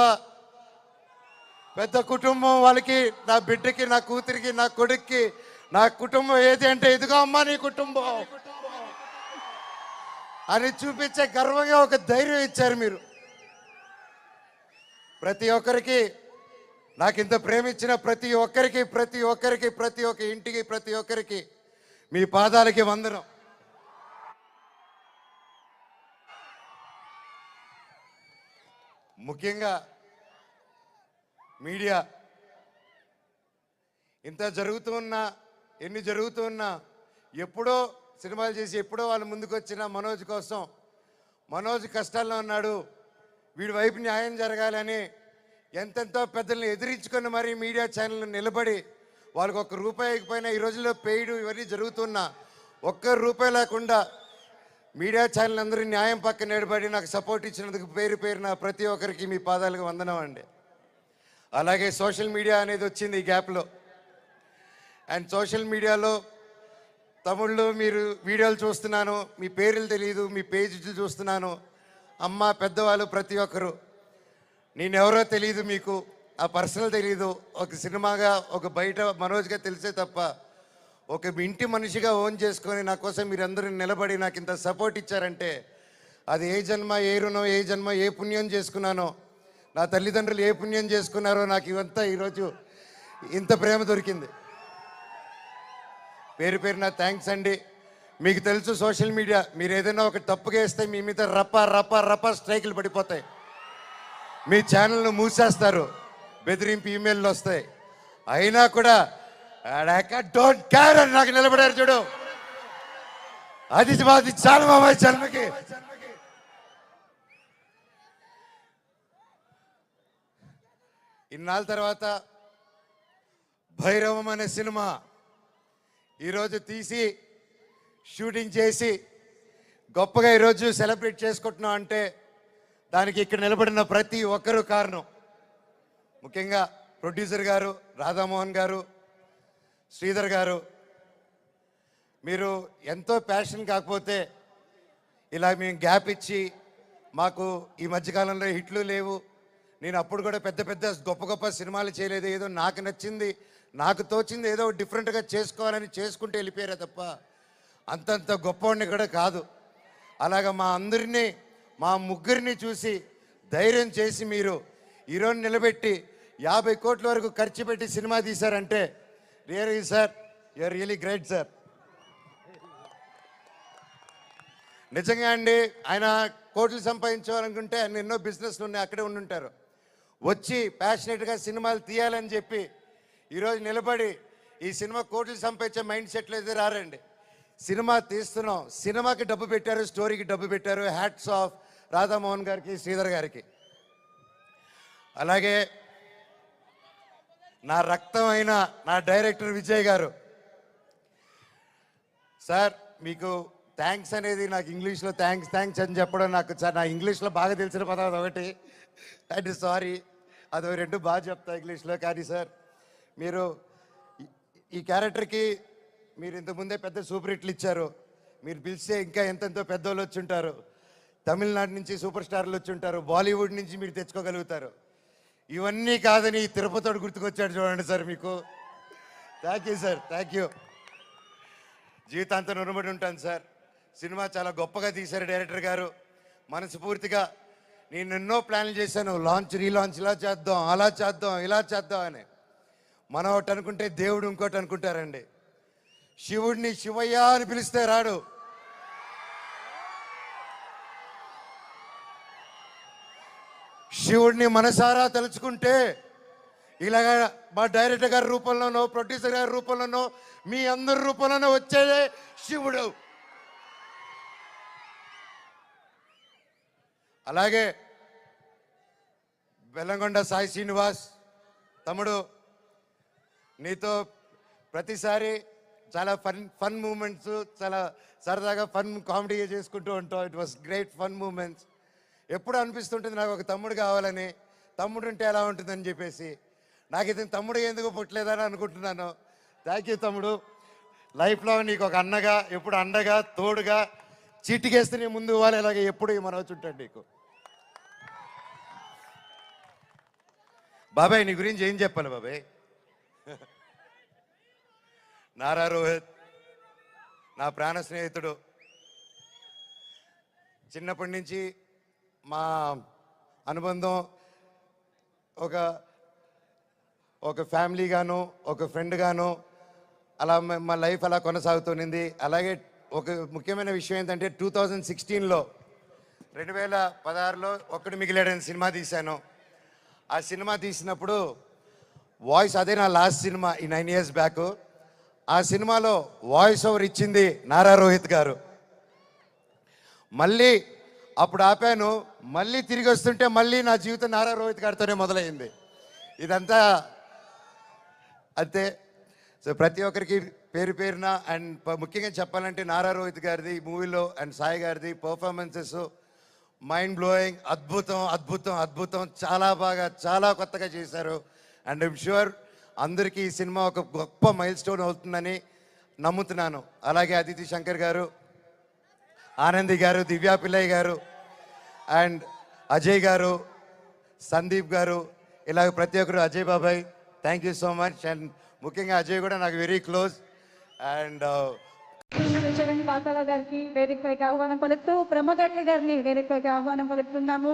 పెద్ద కుటుంబం. వాళ్ళకి, నా బిడ్డకి, నా కూతురికి, నా కొడుక్కి నా కుటుంబం ఏది అంటే ఇదిగో అమ్మా నీ కుటుంబం అని చూపించే గర్వంగా ఒక ధైర్యం ఇచ్చారు మీరు. ప్రతి ఒక్కరికి, నాకు ఇంత ప్రేమించిన ప్రతి ఒక్క ఇంటికి, ప్రతి ఒక్కరికి మీ పాదాలకి వందనం. ముఖ్యంగా మీడియా ఇంత ఎన్ని జరుగుతున్నా ఎప్పుడో సినిమాలు చేసి ఎప్పుడో వాళ్ళు ముందుకు వచ్చిన మనోజ్ కోసం, మనోజ్ కష్టాల్లో ఉన్నాడు, వీడి వైపు న్యాయం జరగాలని ఎంతెంతో పెద్దల్ని ఎదిరించుకొని మరీ మీడియా ఛానల్ నిలబడి వాళ్ళకి ₹1 ఇకపోయినా ఈ రోజుల్లో పెయిడ్ ఇవన్నీ జరుగుతున్నా ₹1 లేకుండా మీడియా ఛానల్ అందరూ న్యాయం పక్కన నిలబడి నాకు సపోర్ట్ ఇచ్చినందుకు పేరున ప్రతి ఒక్కరికి మీ పాదాలకు వందనం అండి. అలాగే సోషల్ మీడియా అనేది వచ్చింది ఈ గ్యాప్లో. అండ్ సోషల్ మీడియాలో తమిళ్లో మీరు వీడియోలు చూస్తున్నాను, మీ పేర్లు తెలియదు, మీ పేజీలు చూస్తున్నాను. అమ్మ, పెద్దవాళ్ళు ప్రతి ఒక్కరు, నేనెవరో తెలియదు, మీకు ఆ పర్సనల్ తెలియదు. ఒక సినిమాగా, ఒక బయట మనోజ్గా తెలిసే తప్ప ఒక ఇంటి మనిషిగా ఓన్ చేసుకొని నా కోసం మీరందరూ నిలబడి నాకు ఇంత సపోర్ట్ ఇచ్చారంటే అది ఏ జన్మ, ఏ రుణం, ఏ జన్మ, ఏ పుణ్యం చేసుకున్నానో, నా తల్లిదండ్రులు ఏ పుణ్యం చేసుకున్నారో నాకు ఇవంతా ఈరోజు ఇంత ప్రేమ దొరికింది. పేరున థ్యాంక్స్ అండి. మీకు తెలుసు సోషల్ మీడియా, మీరు ఏదైనా ఒక తప్పుగా వేస్తే మీ మీద రప్ప స్ట్రైకులు పడిపోతాయి, మీ ఛానల్ను మూసేస్తారు, బెదిరింపు ఈమెయిల్లు వస్తాయి. అయినా కూడా డోంట్ కేర్ అని నాకు నిలబడారు చూడు, అది చాలా మా జన్మకి. ఇన్నాళ్ళ తర్వాత భైరవం అనే సినిమా ఈరోజు తీసి షూటింగ్ చేసి గొప్పగా ఈరోజు సెలబ్రేట్ చేసుకుంటున్నాం అంటే దానికి ఇక్కడ నిలబడిన ప్రతి ఒక్కరూ కారణం. ముఖ్యంగా ప్రొడ్యూసర్ గారు, రాధామోహన్ గారు, శ్రీధర్ గారు, మీరు ఎంతో ప్యాషన్ కాకపోతే ఇలా మేము గ్యాప్ ఇచ్చి, మాకు ఈ మధ్యకాలంలో హిట్లు లేవు, నేను అప్పుడు కూడా పెద్ద గొప్ప సినిమాలు చేయలేదు, ఏదో నాకు నచ్చింది, నాకు తోచింది ఏదో డిఫరెంట్గా చేసుకోవాలని చేసుకుంటూ వెళ్ళిపోయారే తప్ప అంతంత గొప్పవాడిని కూడా కాదు. అలాగా మా ముగ్గురిని చూసి ధైర్యం చేసి మీరు ఈరోజు నిలబెట్టి 50 కోట్ల వరకు ఖర్చు పెట్టి సినిమా తీశారంటే really sir, you are really great sir. నిజంగా అండి, ఆయన కోట్లు సంపాదించాలనుకుంటే ఆయన ఎన్నో బిజినెస్లు ఉన్నాయి, అక్కడే ఉండుంటారు. వచ్చి ప్యాషనెట్గా సినిమాలు తీయాలని చెప్పి ఈరోజు నిలబడి ఈ సినిమా కోట్లు సంపాదించే మైండ్ సెట్లు అయితే రారండి. సినిమా తీస్తున్నాం, సినిమాకి డబ్బు పెట్టారు, స్టోరీకి డబ్బు పెట్టారు. హ్యాట్స్ ఆఫ్ రాధామోహన్ గారికి, శ్రీధర్ గారికి. అలాగే నా రక్తం అయిన నా డైరెక్టర్ విజయ్ గారు. సార్, మీకు థ్యాంక్స్ అనేది నాకు ఇంగ్లీష్లో థ్యాంక్స్ అని చెప్పడం నాకు నా ఇంగ్లీష్లో బాగా తెలిసిన పదం అదొకటి, అండ్ సారీ, అదో 2 బాగా చెప్తా ఇంగ్లీష్లో. కానీ సార్, మీరు ఈ క్యారెక్టర్కి మీరు ఇంతకుముందే పెద్ద సూపర్ హిట్లు ఇచ్చారు, మీరు పిలిస్తే ఇంకా ఎంతెంతో పెద్దోళ్ళు వచ్చి ఉంటారు, తమిళనాడు నుంచి సూపర్ స్టార్లు వచ్చి ఉంటారు, బాలీవుడ్ నుంచి మీరు తెచ్చుకోగలుగుతారు. ఇవన్నీ కాదని తిరుపతివాడు గుర్తుకొచ్చాడు చూడండి సార్, మీకు thank you sir, thank you. జీవితాంతం రుణపడి ఉంటాను సార్. సినిమా చాలా గొప్పగా తీశారు డైరెక్టర్ గారు. మనస్ఫూర్తిగా నేను ఎన్నో ప్లాన్లు చేశాను, లాంచ్ రీలాంచ్ ఇలా చేద్దాం, అలా చేద్దాం, ఇలా చేద్దాం అని. మనం ఒకటి అనుకుంటే దేవుడు ఇంకోటి అనుకుంటారండి. శివుడిని శివయ్య అని పిలిస్తే రాడు. శివుడిని మనసారా తలుచుకుంటే ఇలాగ మా డైరెక్టర్ గారి రూపంలోనో, ప్రొడ్యూసర్ గారి రూపంలోనో, మీ అందరి రూపంలోనో వచ్చేదే శివుడు. అలాగే బెల్లంకొండ సాయి శ్రీనివాస్ తమ్ముడు, నీతో ప్రతిసారి చాలా ఫన్ మూమెంట్స్, చాలా సరదాగా ఫన్ కామెడీగా చేసుకుంటూ ఉంటాం. It was great fun moments. ఎప్పుడు అనిపిస్తుంటుంది నాకు ఒక తమ్ముడు కావాలని, తమ్ముడు ఉంటే ఎలా ఉంటుందని చెప్పేసి. నాకు ఇతను తమ్ముడు ఎందుకు పుట్టలేదని అనుకుంటున్నాను. థ్యాంక్ యూ తమ్ముడు. లైఫ్లో నీకు ఒక అన్నగా, ఎప్పుడు అండగా, తోడుగా, చీటికేస్తే నీ ముందు ఇవ్వాలి, ఇలాగే ఎప్పుడు ఈ మనవచ్చు ఉంటాడు నీకు. బాబాయ్ నీ గురించి ఏం చెప్పాలి బాబాయ్? నారా రోహిత్ నా ప్రాణ స్నేహితుడు. చిన్నప్పటి నుంచి మా అనుబంధం ఒక ఫ్యామిలీగాను, ఒక ఫ్రెండ్గాను అలా మా లైఫ్ అలా కొనసాగుతుంది. అలాగే ఒక ముఖ్యమైన విషయం ఏంటంటే 2016లో 2016లో ఒక్కడు మిగిలాడని సినిమా తీశాను. ఆ సినిమా తీసినప్పుడు వాయిస్, అదే నా లాస్ట్ సినిమా ఈ 9 years బ్యాక్. ఆ సినిమాలో వాయిస్ ఓవర్ ఇచ్చింది నారా రోహిత్ గారు. మళ్ళీ అప్పుడు ఆపాను, మళ్ళీ తిరిగి వస్తుంటే మళ్ళీ నా జీవితం నారా రోహిత్ గారితోనే మొదలైంది. ఇదంతా అంతే. సో ప్రతి ఒక్కరికి పేరు పేరున అండ్ ముఖ్యంగా చెప్పాలంటే నారా రోహిత్ గారిది మూవీలో అండ్ సాయి గారిది పర్ఫార్మెన్సెస్ మైండ్ బ్లోయింగ్, అద్భుతం అద్భుతం అద్భుతం. చాలా బాగా, చాలా కొత్తగా చేశారు. అండ్ ఐమ్ ష్యూర్ అందరికీ ఈ సినిమా ఒక గొప్ప మైల్ స్టోన్ అవుతుందని నమ్ముతున్నాను. అలాగే అదితి శంకర్ గారు, ఆనంది గారు, దివ్యా పిల్లయ్య గారు అండ్ అజయ్ గారు, సందీప్ గారు, ఇలాగ ప్రతి ఒక్కరు, అజయ్ బాబాయ్ thank you so much. And ముఖ్యంగా అజయ్ కూడా నాకు వెరీ క్లోజ్. అండ్ చరణ్ పాతాల గారికి వేదికపైకి ఆహ్వానం పలుకుతూ బ్రహ్మగట్ల గారిని వేదికపైకి ఆహ్వానం పలుకుతున్నాము.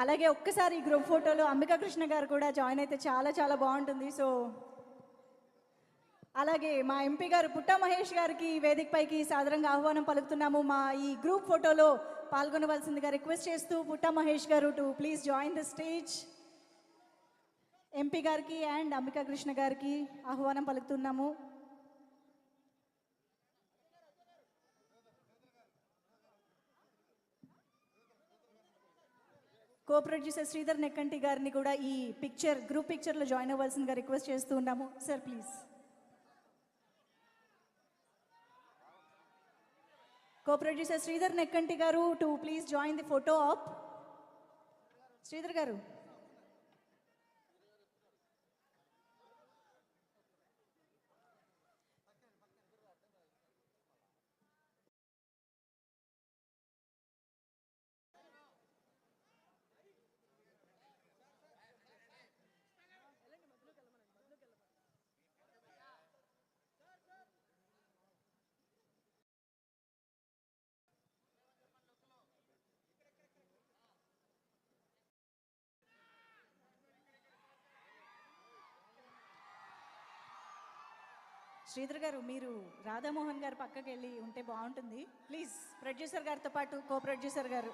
అలాగే ఒక్కసారి ఈ గ్రూప్ ఫోటోలో అంబికా కృష్ణ గారు కూడా జాయిన్ అయితే చాలా చాలా బాగుంటుంది. సో అలాగే మా ఎంపీ గారు పుట్టా మహేష్ గారికి వేదికపైకి సాదరంగా ఆహ్వానం పలుకుతున్నాము. మా ఈ గ్రూప్ ఫోటోలో పాల్గొనవలసిందిగా రిక్వెస్ట్ చేస్తూ పుట్టా మహేష్ గారు to please join the stage. MP గారికి అండ్ అంబికా కృష్ణ గారికి ఆహ్వానం పలుకుతున్నాము. కో ప్రొడ్యూసర్ శ్రీధర్ నెక్కంటి గారిని కూడా ఈ గ్రూప్ పిక్చర్లో జాయిన్ అవ్వాల్సిందిగా రిక్వెస్ట్ చేస్తూ ఉన్నాము. Sir please. Co producer Sridhar Nekkanti garu to please join the photo op. Sridhar garu. Sridhar గారు, మీరు రాధామోహన్ గారు పక్కకి వెళ్ళి ఉంటే బాగుంటుంది ప్లీజ్. ప్రొడ్యూసర్ గారితో పాటు కో ప్రొడ్యూసర్ గారు.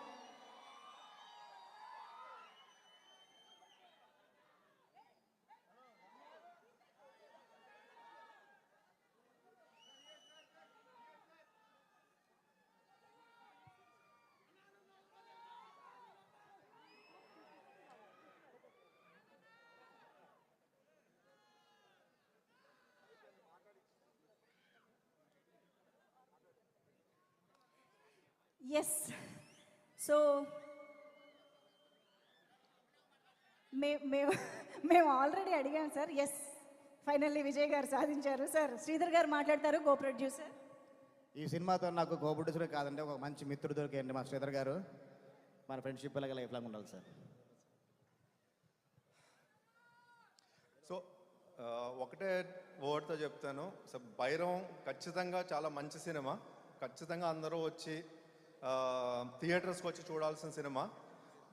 ఎస్ సో మేము ఆల్రెడీ అడిగాం సార్. ఎస్ ఫైనల్లీ విజయ్ గారు సాధించారు. సార్ శ్రీధర్ గారు మాట్లాడతారు, కో ప్రొడ్యూసర్. ఈ సినిమాతో నాకు కోబుడ్డుసులు కాదంటే ఒక మంచి మిత్రుడు దొరికేయండి మా శ్రీధర్ గారు. మన ఫ్రెండ్షిప్ అలాగే లైఫ్ లాంగ్ ఉండాలి సార్. సో ఒకటే వర్డ్తో చెప్తాను. సో బైరం ఖచ్చితంగా చాలా మంచి సినిమా. ఖచ్చితంగా అందరూ వచ్చి థియేటర్స్కి వచ్చి చూడాల్సిన సినిమా.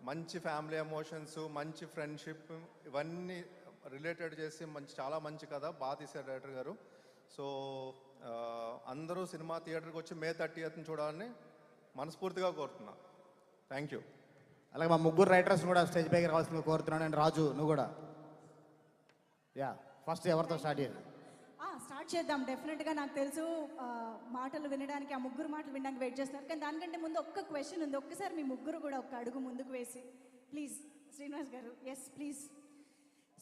మంచి ఫ్యామిలీ ఎమోషన్స్, మంచి ఫ్రెండ్షిప్, ఇవన్నీ రిలేటెడ్ చేసి చాలా మంచి కథ బాగా తీశారు డైరెక్టర్ గారు. సో అందరూ సినిమా థియేటర్కి వచ్చి May 30th చూడాలని మనస్ఫూర్తిగా కోరుతున్నా. Thank you. అలాగే మా ముగ్గురు రైటర్స్ కూడా స్టేజ్ పైకి రావాల్సిందిగా కోరుతున్నాను. నేను రాజు, నువ్వు కూడా. యా, ఫస్ట్ ఎవరితో స్టార్ట్ చేయాలి? స్టార్ట్ చేద్దాం. డెఫినెట్గా నాకు తెలుసు మాటలు వినడానికి, ఆ ముగ్గురు మాటలు వినడానికి వెయిట్ చేస్తున్నారు. కానీ దానికంటే ముందు ఒక్క క్వశ్చన్ ఉంది. ఒక్కసారి మీ ముగ్గురు కూడా ఒక్క అడుగు ముందుకు వేసి ప్లీజ్. శ్రీనివాస్ గారు, ఎస్ ప్లీజ్.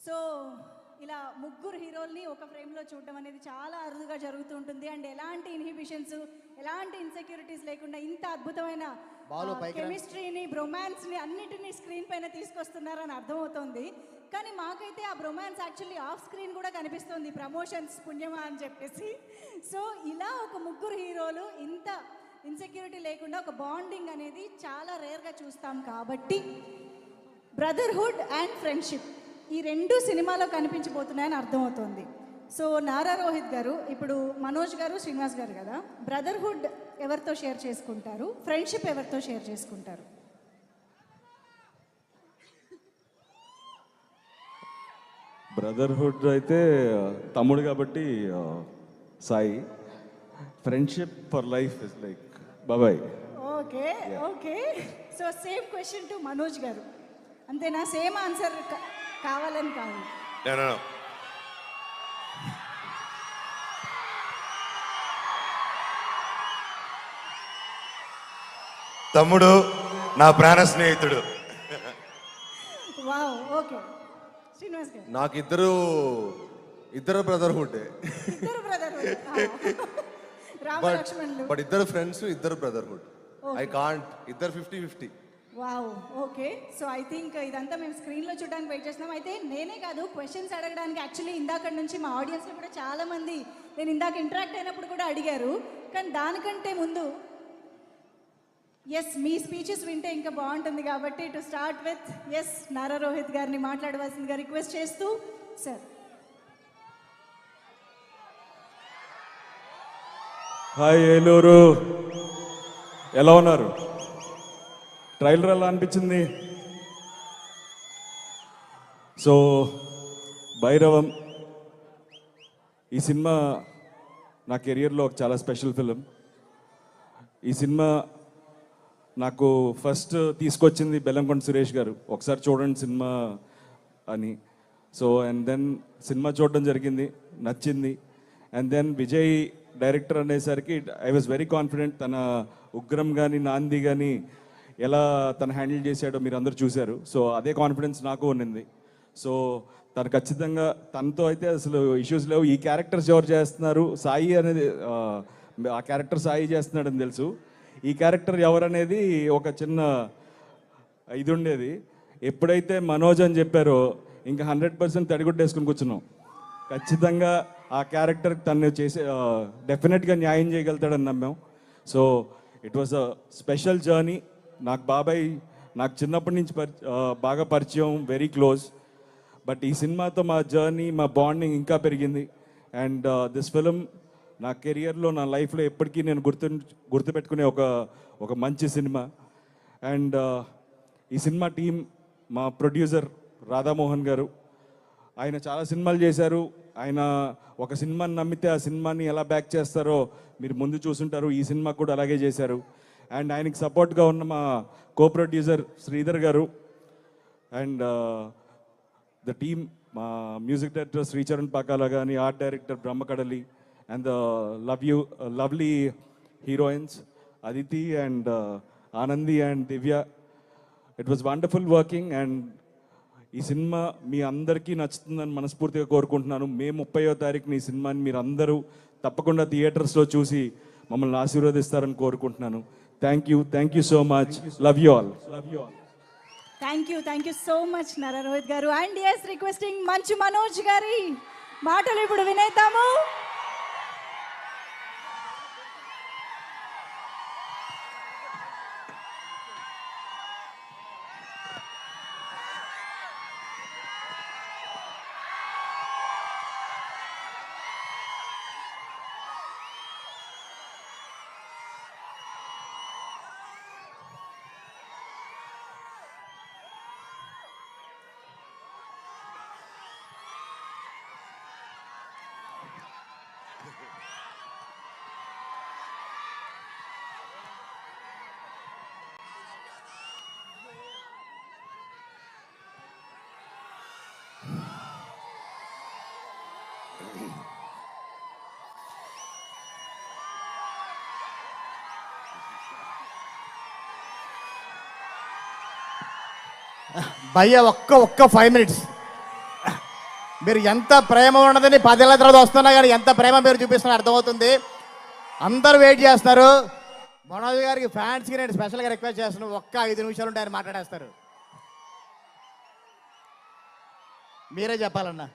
సో ఇలా ముగ్గురు హీరోల్ని ఒక ఫ్రేమ్లో చూడడం అనేది చాలా అరుదుగా జరుగుతూ ఉంటుంది. అండ్ ఎలాంటి ఇన్హిబిషన్స్, ఎలాంటి ఇన్సెక్యూరిటీస్ లేకుండా ఇంత అద్భుతమైన కెమిస్ట్రీని, బ్రొమాన్స్ని అన్నిటినీ స్క్రీన్ పైన తీసుకొస్తున్నారని అర్థమవుతుంది. కానీ మాకైతే ఆ బ్రొమాన్స్ యాక్చువల్లీ ఆఫ్ స్క్రీన్ కూడా కనిపిస్తుంది, ప్రమోషన్స్ పుణ్యమా అని చెప్పేసి. సో ఇలా ఒక ముగ్గురు హీరోలు ఇంత ఇన్సెక్యూరిటీ లేకుండా ఒక బాండింగ్ అనేది చాలా రేర్గా చూస్తాం. కాబట్టి బ్రదర్హుడ్ అండ్ ఫ్రెండ్షిప్ ఈ రెండు సినిమాలో కనిపించబోతున్నాయని అర్థమవుతుంది. సో నారా రోహిత్ గారు, ఇప్పుడు మనోజ్ గారు, శ్రీనివాస్ గారు కదా, బ్రదర్హుడ్ ఎవరితో షేర్ చేసుకుంటారు, ఫ్రెండ్షిప్ ఎవరితో షేర్ చేసుకుంటారు? బ్రదర్హుడ్ అయితే తమ్ముడు కాబట్టి Sai. Friendship for life is like బాబాయ్. Okay okay. So same question to Manoj garu, అంతేనా? సేమ్ ఆన్సర్ కావాలని కాదు. తమ్ముడు నా ప్రాణ స్నేహితుడు. Wow, okay. శ్రీనివాస్ గారు, నాకు ఇద్దరు బ్రదర్హుడ్. ఇద్దరు బ్రదర్హుడ్, రామ లక్ష్మణులు. బట్ ఇద్దరు ఫ్రెండ్స్, ఇద్దరు బ్రదర్హుడ్. ఐ కాంట్, ఇద్దరు 50-50. Wow, okay. So I think ఇదంతా మేము స్క్రీన్లో చూడడానికి వెయిట్ చేస్తున్నాం. అయితే నేనే కాదు, క్వశ్చన్స్ అడగడానికి యాక్చువల్లీ ఇందాక నుంచి మా ఆడియన్స్లో కూడా చాలామంది నేను ఇందాక ఇంటరాక్ట్ అయినప్పుడు కూడా అడిగారు. కానీ దానికంటే ముందు ఎస్ మీ స్పీచెస్ వింటే ఇంకా బాగుంటుంది. కాబట్టి to start with S Nara Rohit గారిని మాట్లాడవలసిందిగా రిక్వెస్ట్ చేస్తూ. సార్. హాయ్ ఏలూరు, ఎలా ఉన్నారు? ట్రైలర్ ఎలా అనిపించింది? సో భైరవం ఈ సినిమా నా కెరియర్లో ఒక చాలా స్పెషల్ ఫిలిం. ఈ సినిమా నాకు ఫస్ట్ తీసుకొచ్చింది బెల్లంకొండ సురేష్ గారు, ఒకసారి చూడండి సినిమా అని. సో అండ్ దెన్ సినిమా చూడడం జరిగింది, నచ్చింది. అండ్ దెన్ విజయ్ డైరెక్టర్ అనేసరికి ఐ వాజ్ వెరీ కాన్ఫిడెంట్. తన ఉగ్రం కానీ, నాంది కానీ ఎలా తను హ్యాండిల్ చేశాడో మీరు అందరూ చూశారు. సో అదే కాన్ఫిడెన్స్ నాకు ఉన్నింది. సో తను ఖచ్చితంగా, తనతో అయితే అసలు ఇష్యూస్ లేవు. ఈ క్యారెక్టర్స్ ఎవరు చేస్తున్నారు, సాయి అనేది ఆ క్యారెక్టర్ సాయి చేస్తున్నాడని తెలుసు. ఈ క్యారెక్టర్ ఎవరనేది ఒక చిన్న ఇది ఉండేది. ఎప్పుడైతే మనోజ్ అని చెప్పారో ఇంకా 100% తడిగుడ్డేసుకుని కూర్చున్నాం. ఖచ్చితంగా ఆ క్యారెక్టర్ తను చేసే డెఫినెట్గా న్యాయం చేయగలుగుతాడని నమ్మాం. So it was a special journey. నాకు బాబాయ్ నాకు చిన్నప్పటి నుంచి బాగా పరిచయం, వెరీ క్లోజ్. బట్ ఈ సినిమాతో మా జర్నీ, మా బాండింగ్ ఇంకా పెరిగింది. అండ్ దిస్ ఫిలిం నా కెరియర్లో, నా లైఫ్లో ఎప్పటికీ నేను గుర్తుపెట్టుకునే ఒక మంచి సినిమా. అండ్ ఈ సినిమా టీం, మా ప్రొడ్యూసర్ రాధామోహన్ గారు, ఆయన చాలా సినిమాలు చేశారు. ఆయన ఒక సినిమాని నమ్మితే ఆ సినిమాని ఎలా బ్యాక్ చేస్తారో మీరు ముందు చూసుంటారు. ఈ సినిమా కూడా అలాగే చేశారు. అండ్ ఆయనకి సపోర్ట్గా ఉన్న మా కో ప్రొడ్యూసర్ శ్రీధర్ గారు, అండ్ ద టీమ్, మా మ్యూజిక్ డైరెక్టర్ శ్రీచరణ్ పాకాల కానీ, art director Brahmakadali, and the lovely heroines Aditi and Anandi and Divya. It was wonderful working. And ఈ సినిమా మీ అందరికీ నచ్చుతుందని మనస్ఫూర్తిగా కోరుకుంటున్నాను. మే 30వ తారీఖున ఈ సినిమాని మీరు అందరూ తప్పకుండా థియేటర్స్లో చూసి మమ్మల్ని ఆశీర్వదిస్తారని కోరుకుంటున్నాను. Thank you so much. Love you all. Thank you so much Nara Rohit garu. And yes, requesting Manchu Manoj గారి మాటలు ఇప్పుడు వినేద్దాము. భయ్య ఒక్క 5 మినిట్స్. మీరు ఎంత ప్రేమ ఉన్నదని 10 ఏళ్ళ తర్వాత వస్తున్నా కానీ ఎంత ప్రేమ మీరు చూపిస్తున్నా అర్థమవుతుంది. అందరూ వెయిట్ చేస్తున్నారు. మనోజ్ గారికి ఫ్యాన్స్కి నేను స్పెషల్గా రిక్వెస్ట్ చేస్తున్నాను, ఒక్క 5 నిమిషాలు ఉంటే ఆయన మాట్లాడేస్తారు. మీరే చెప్పాలన్నా.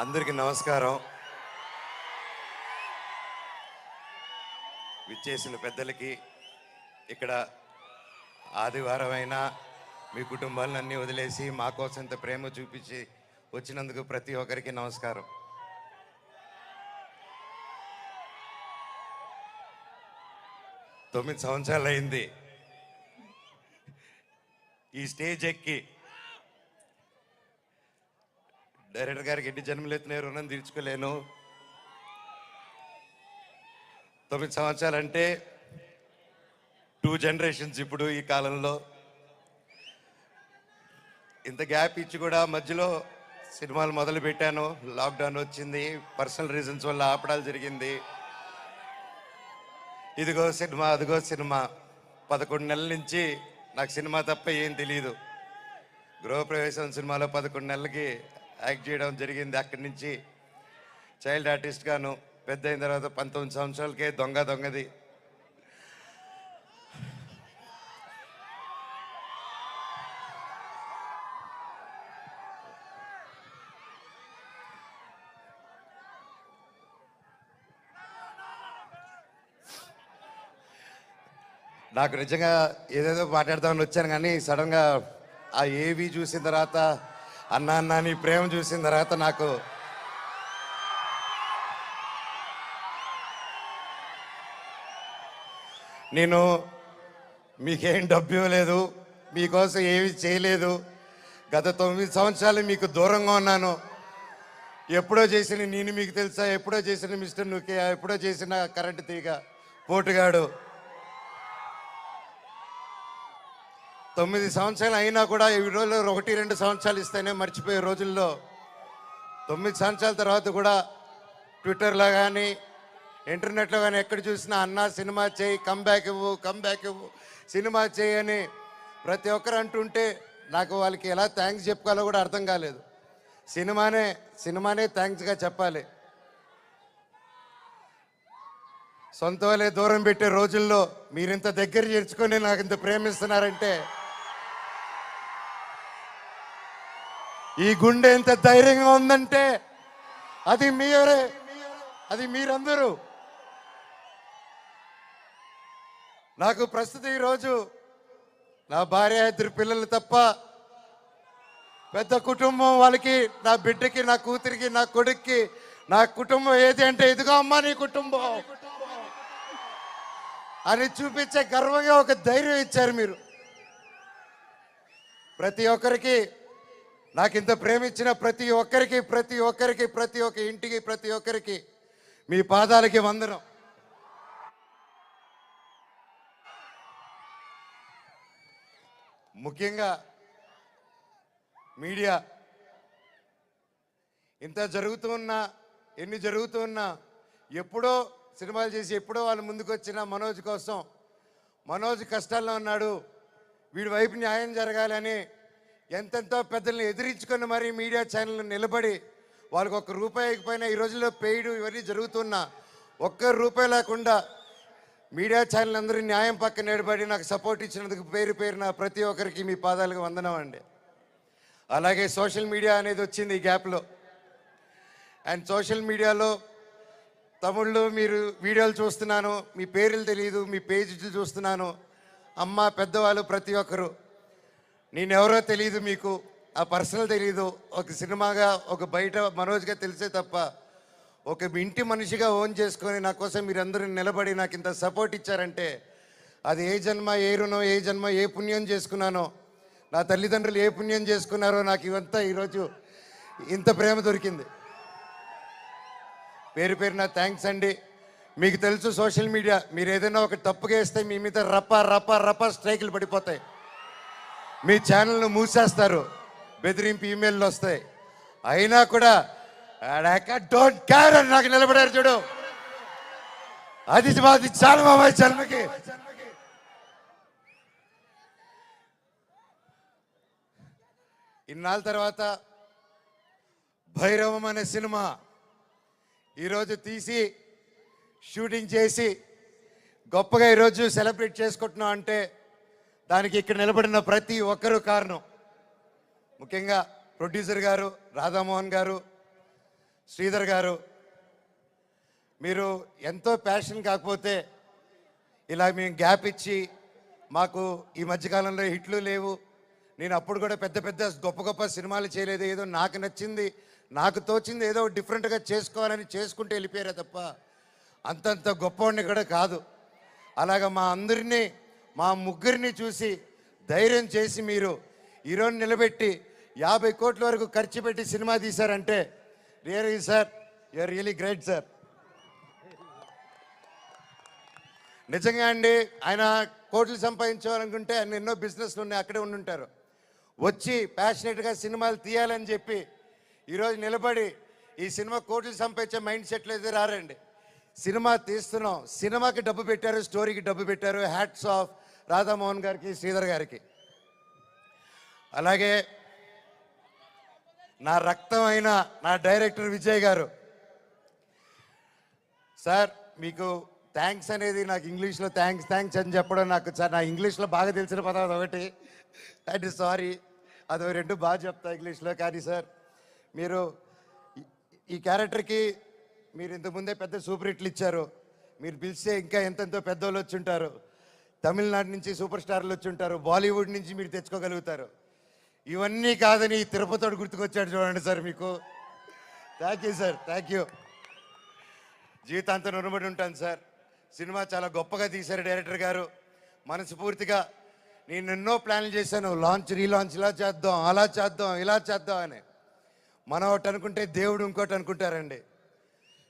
అందరికీ నమస్కారం. విచ్చేసిన పెద్దలకి, ఇక్కడ ఆదివారం అయినా మీ కుటుంబాలన్నీ వదిలేసి మా కోసం ఇంత ప్రేమ చూపించి వచ్చినందుకు ప్రతి ఒక్కరికి నమస్కారం. తొమ్మిది సంవత్సరాలు అయింది ఈ స్టేజ్ ఎక్కి. డైరెక్టర్ గారికి ఎన్ని జన్మలెత్తిన రుణం తీర్చుకోలేను. 9 సంవత్సరాలు అంటే 2 జనరేషన్స్. ఇప్పుడు ఈ కాలంలో ఇంత గ్యాప్ ఇచ్చి కూడా మధ్యలో సినిమాలు మొదలు పెట్టాను. లాక్డౌన్ వచ్చింది, పర్సనల్ రీజన్స్ వల్ల ఆపడాలు జరిగింది. ఇదిగో సినిమా, అదిగో సినిమా. 11 నెలల నుంచి నాకు సినిమా తప్ప ఏం తెలియదు. గృహప్రవేశం సినిమాలో 11 నెలలకి యాక్ట్ చేయడం జరిగింది. అక్కడి నుంచి చైల్డ్ ఆర్టిస్ట్ గాను, పెద్ద అయిన తర్వాత 19 సంవత్సరాలకే దొంగది. నాకు నిజంగా ఏదేదో మాట్లాడదామని వచ్చాను, కానీ సడన్గా ఆ ఏవి చూసిన తర్వాత, అన్నా నీ ప్రేమ చూసిన తర్వాత నాకు నేను మీకేం డబ్బు ఇవ్వలేదు, మీకోసం ఏమి చేయలేదు. గత 9 సంవత్సరాలు మీకు దూరంగా ఉన్నాను. ఎప్పుడో చేసిన నేను మీకు తెలుసా, ఎప్పుడో చేసిన మిస్టర్ నుకే, ఎప్పుడో చేసిన కరెంటు తీగ పోటుగాడు. 9 సంవత్సరాలు అయినా కూడా ఈ రోజుల్లో 1-2 సంవత్సరాలు ఇస్తేనే మర్చిపోయే రోజుల్లో 9 సంవత్సరాల తర్వాత కూడా ట్విట్టర్లో కానీ ఇంటర్నెట్లో కానీ ఎక్కడ చూసినా అన్నా సినిమా చేయి, కమ్బ్యాక్ ఇవ్వు, సినిమా చేయి అని ప్రతి ఒక్కరు అంటుంటే నాకు వాళ్ళకి ఎలా థ్యాంక్స్ చెప్పుకోవాలో కూడా అర్థం కాలేదు. సినిమానే థ్యాంక్స్గా చెప్పాలి. సొంత వాళ్ళే దూరం పెట్టే రోజుల్లో మీరింత దగ్గర చేర్చుకొని నాకు ఇంత ప్రేమిస్తున్నారంటే, ఈ గుండె ఎంత ధైర్యంగా ఉందంటే అది మీరే, అది మీరందరూ. నాకు ప్రస్తుతం ఈరోజు నా భార్య, 2 పిల్లలు తప్ప పెద్ద కుటుంబం. వాళ్ళకి, నా బిడ్డకి, నా కూతురికి, నా కొడుక్కి నా కుటుంబం ఏది అంటే, ఇదిగో అమ్మా నీ కుటుంబం అని చూపించే గర్వంగా ఒక ధైర్యం ఇచ్చారు మీరు. ప్రతి ఒక్కరికి, నాకు ఇంత ప్రేమించిన ప్రతి ఒక్క ఇంటికి, ప్రతి ఒక్కరికి మీ పాదాలకి వందనం. ముఖ్యంగా మీడియా, ఇంత ఎన్ని జరుగుతూ ఉన్నా ఎప్పుడో సినిమాలు చేసి ఎప్పుడో వాళ్ళు ముందుకు వచ్చిన మనోజ్ కోసం, మనోజ్ కష్టాల్లో ఉన్నాడు, వీడి వైపు న్యాయం జరగాలని ఎంతెంతో పెద్దల్ని ఎదిరించుకొని మరి మీడియా ఛానల్ నిలబడి వాళ్ళకి ఒక్క రూపాయి ఇకపోయినా ఈ రోజుల్లో పెయిడ్ ఇవన్నీ జరుగుతున్నా ఒక్క రూపాయి లేకుండా మీడియా ఛానల్ అందరూ న్యాయం పక్కన నిలబడి నాకు సపోర్ట్ ఇచ్చినందుకు పేరున ప్రతి ఒక్కరికి మీ పాదాలకు వందనం అండి. అలాగే సోషల్ మీడియా అనేది వచ్చింది ఈ గ్యాప్లో. అండ్ సోషల్ మీడియాలో తమ్ముళ్ళు మీరు వీడియోలు చూస్తున్నాను, మీ పేర్లు తెలియదు, మీ పేజీలు చూస్తున్నాను. అమ్మ పెద్దవాళ్ళు ప్రతి ఒక్కరు, నేనెవరో తెలియదు, మీకు ఆ పర్సనల్ తెలియదు. ఒక సినిమాగా ఒక బయట మనోజ్గా తెలిసే తప్ప ఒక ఇంటి మనిషిగా ఓన్ చేసుకొని నా కోసం మీరందరూ నిలబడి నాకు ఇంత సపోర్ట్ ఇచ్చారంటే అది ఏ జన్మ ఏ రుణం, ఏ జన్మ ఏ పుణ్యం చేసుకున్నానో, నా తల్లిదండ్రులు ఏ పుణ్యం చేసుకున్నారో నాకు ఇవంతా ఈరోజు ఇంత ప్రేమ దొరికింది. పేరున థ్యాంక్స్ అండి. మీకు తెలుసు సోషల్ మీడియా, మీరు ఏదైనా ఒక తప్పుగా వేస్తే మీ మీద రప్ప స్ట్రైకులు పడిపోతాయి, మీ ఛానల్ను మూసేస్తారు, బెదిరింపు ఈమెయిల్లు వస్తాయి. అయినా కూడా డోంట్ కేర్ అని నాకు నిలబడారు చూడు, అది చాలా మా జన్మకి. ఇన్నాళ్ళ తర్వాత భైరవం అనే సినిమా ఈరోజు తీసి షూటింగ్ చేసి గొప్పగా ఈరోజు సెలబ్రేట్ చేసుకుంటున్నాం అంటే దానికి ఇక్కడ నిలబడిన ప్రతి ఒక్కరూ కారణం. ముఖ్యంగా ప్రొడ్యూసర్ గారు, రాధామోహన్ గారు, శ్రీధర్ గారు, మీరు ఎంతో ప్యాషన్ కాకపోతే ఇలా మేము గ్యాప్ ఇచ్చి మాకు ఈ మధ్యకాలంలో హిట్లు లేవు, నేను అప్పుడు కూడా పెద్ద గొప్ప సినిమాలు చేయలేదు, ఏదో నాకు నచ్చింది నాకు తోచింది ఏదో డిఫరెంట్గా చేసుకోవాలని చేసుకుంటూ వెళ్ళిపోయారే తప్ప అంతంత గొప్పవాడిని కూడా కాదు. అలాగా మా అందరినీ మా ముగ్గురిని చూసి ధైర్యం చేసి మీరు ఈరోజు నిలబెట్టి 50 కోట్ల వరకు ఖర్చు పెట్టి సినిమా తీశారంటే really sir you are really great sir. నిజంగా అండి, ఆయన కోట్లు సంపాదించాలనుకుంటే ఆయన ఎన్నో బిజినెస్లు ఉన్నాయి, అక్కడే ఉండుంటారు. వచ్చి ప్యాషనెట్గా సినిమాలు తీయాలని చెప్పి ఈరోజు నిలబడి ఈ సినిమా కోట్లు సంపాదించే మైండ్ సెట్లు అయితే రారండి. సినిమా తీస్తున్నాం, సినిమాకి డబ్బు పెట్టారు, స్టోరీకి డబ్బు పెట్టారు. హ్యాట్స్ ఆఫ్ రాధామోహన్ గారికి, శ్రీధర్ గారికి. అలాగే నా రక్తం అయిన నా డైరెక్టర్ విజయ్ గారు. సార్ మీకు థ్యాంక్స్ అనేది నాకు ఇంగ్లీష్లో థ్యాంక్స్ అని చెప్పడం నాకు నా ఇంగ్లీష్లో బాగా తెలిసిన పదం ఒకటి, అండ్ సారీ అదో 2 బాగా చెప్తా ఇంగ్లీష్లో. కానీ సార్ మీరు ఈ క్యారెక్టర్కి మీరు ఇంతకుముందే పెద్ద సూపర్ హిట్లు ఇచ్చారు, మీరు పిలిస్తే ఇంకా ఎంతెంతో పెద్దోళ్ళు వచ్చి ఉంటారు, తమిళనాడు నుంచి సూపర్ స్టార్లు వచ్చి ఉంటారు, బాలీవుడ్ నుంచి మీరు తెచ్చుకోగలుగుతారు. ఇవన్నీ కాదని తిరుపతివాడు గుర్తుకొచ్చాడు చూడండి సార్, మీకు thank you sir, thank you. జీవితాంతం రుణపడి ఉంటాను సార్. సినిమా చాలా గొప్పగా తీశారు డైరెక్టర్ గారు. మనస్ఫూర్తిగా నేను ఎన్నో ప్లాన్లు చేశాను, లాంచ్ రీలాంచ్ ఇలా చేద్దాం, అలా చేద్దాం, ఇలా చేద్దాం అని. మనం ఒకటి అనుకుంటే దేవుడు ఇంకోటి అనుకుంటారండి.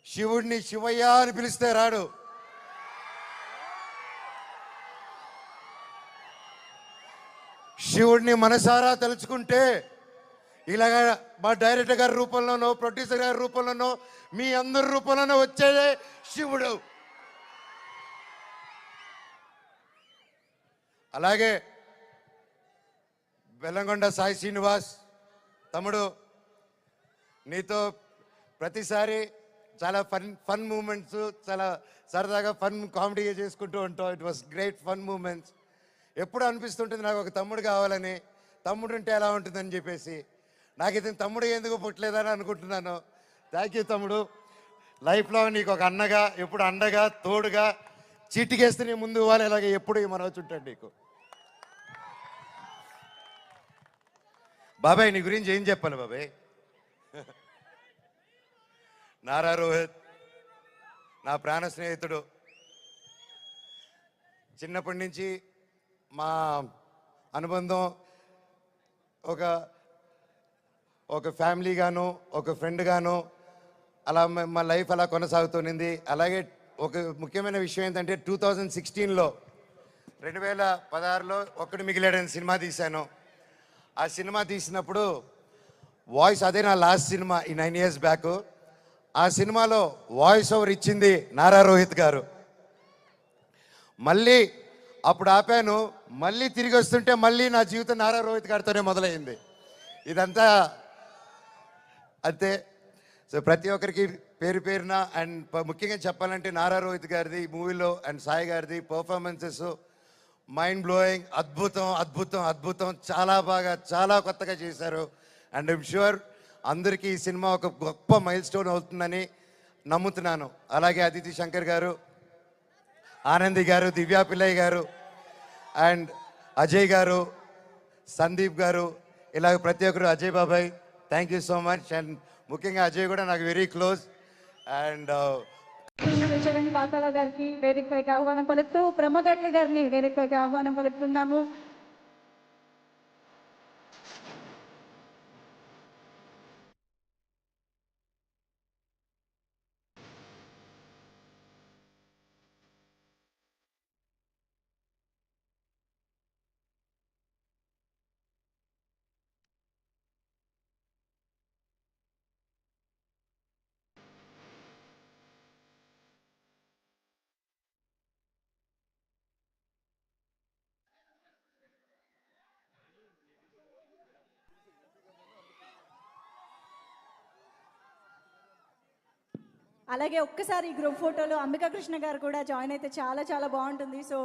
శివుడిని శివయ్య అని పిలిస్తే రాడు, శివుడిని మనసారా తలుచుకుంటే ఇలాగా మా డైరెక్టర్ గారి రూపంలోనో, ప్రొడ్యూసర్ గారి రూపంలోనో, మీ అందరి రూపంలోనో వచ్చేదే శివుడు. అలాగే బెల్లంకొండ సాయి శ్రీనివాస్ తమ్ముడు, నీతో ప్రతిసారి చాలా ఫన్ మూమెంట్స్, చాలా సరదాగా ఫన్ కామెడీ చేసుకుంటూ ఉంటాం. It was great fun moments. ఎప్పుడు అనిపిస్తుంటుంది నాకు ఒక తమ్ముడు కావాలని, తమ్ముడు ఉంటే ఎలా ఉంటుందని చెప్పేసి. నాకు ఇది తమ్ముడు ఎందుకు పుట్టలేదని అనుకుంటున్నాను. థ్యాంక్ యూ తమ్ముడు. లైఫ్లో నీకు ఒక అన్నగా, ఎప్పుడు అండగా, తోడుగా, చీటికేస్తే నీ ముందు ఇవ్వాలి, ఇలాగే ఎప్పుడు మనవచ్చు ఉంటాడు నీకు. బాబాయ్ నీ గురించి ఏం చెప్పాలి బాబాయ్? నారా రోహిత్ నా ప్రాణ స్నేహితుడు. చిన్నప్పటి నుంచి మా అనుబంధం ఒక ఫ్యామిలీగాను, ఒక ఫ్రెండ్గాను అలా మా లైఫ్ అలా కొనసాగుతుంది. అలాగే ఒక ముఖ్యమైన విషయం ఏంటంటే 2016లో 2016లో ఒక్కడు మిగిలాడని సినిమా తీశాను. ఆ సినిమా తీసినప్పుడు వాయిస్, అదే నా లాస్ట్ సినిమా ఈ 9 years బ్యాక్. ఆ సినిమాలో వాయిస్ ఓవర్ ఇచ్చింది నారా రోహిత్ గారు. మళ్ళీ అప్పుడు ఆపాను, మళ్ళీ తిరిగి వస్తుంటే మళ్ళీ నా జీవితం నారా రోహిత్ గారితోనే మొదలైంది. ఇదంతా అంతే. సో ప్రతి ఒక్కరికి పేరు పేరున అండ్ ముఖ్యంగా చెప్పాలంటే నారా రోహిత్ గారిది ఈ మూవీలో అండ్ సాయి గారిది పర్ఫార్మెన్సెస్ మైండ్ బ్లోయింగ్, అద్భుతం అద్భుతం అద్భుతం, చాలా బాగా చాలా కొత్తగా చేశారు. అండ్ ఐమ్ షూర్ అందరికీ ఈ సినిమా ఒక గొప్ప మైల్ స్టోన్ అవుతుందని నమ్ముతున్నాను. అలాగే అదితి శంకర్ గారు, ఆనంది గారు, దివ్యా పిల్లయ్య గారు అండ్ అజయ్ గారు, సందీప్ గారు, ఇలాగ ప్రతి ఒక్కరు, అజయ్ బాబాయ్ thank you so much. And ముఖ్యంగా అజయ్ కూడా నాకు వెరీ క్లోజ్. అండ్ చరణ్ పాతాల గారికి వేదికపైకి ఆహ్వానం పలుకుతూ బ్రహ్మగడ్డి గారిని వేదికపైకి ఆహ్వానం పలుకుతున్నాము. అలాగే ఒక్కసారి ఈ గ్రూప్ ఫోటోలో అంబికా కృష్ణ గారు కూడా జాయిన్ అయితే చాలా చాలా బాగుంటుంది. సో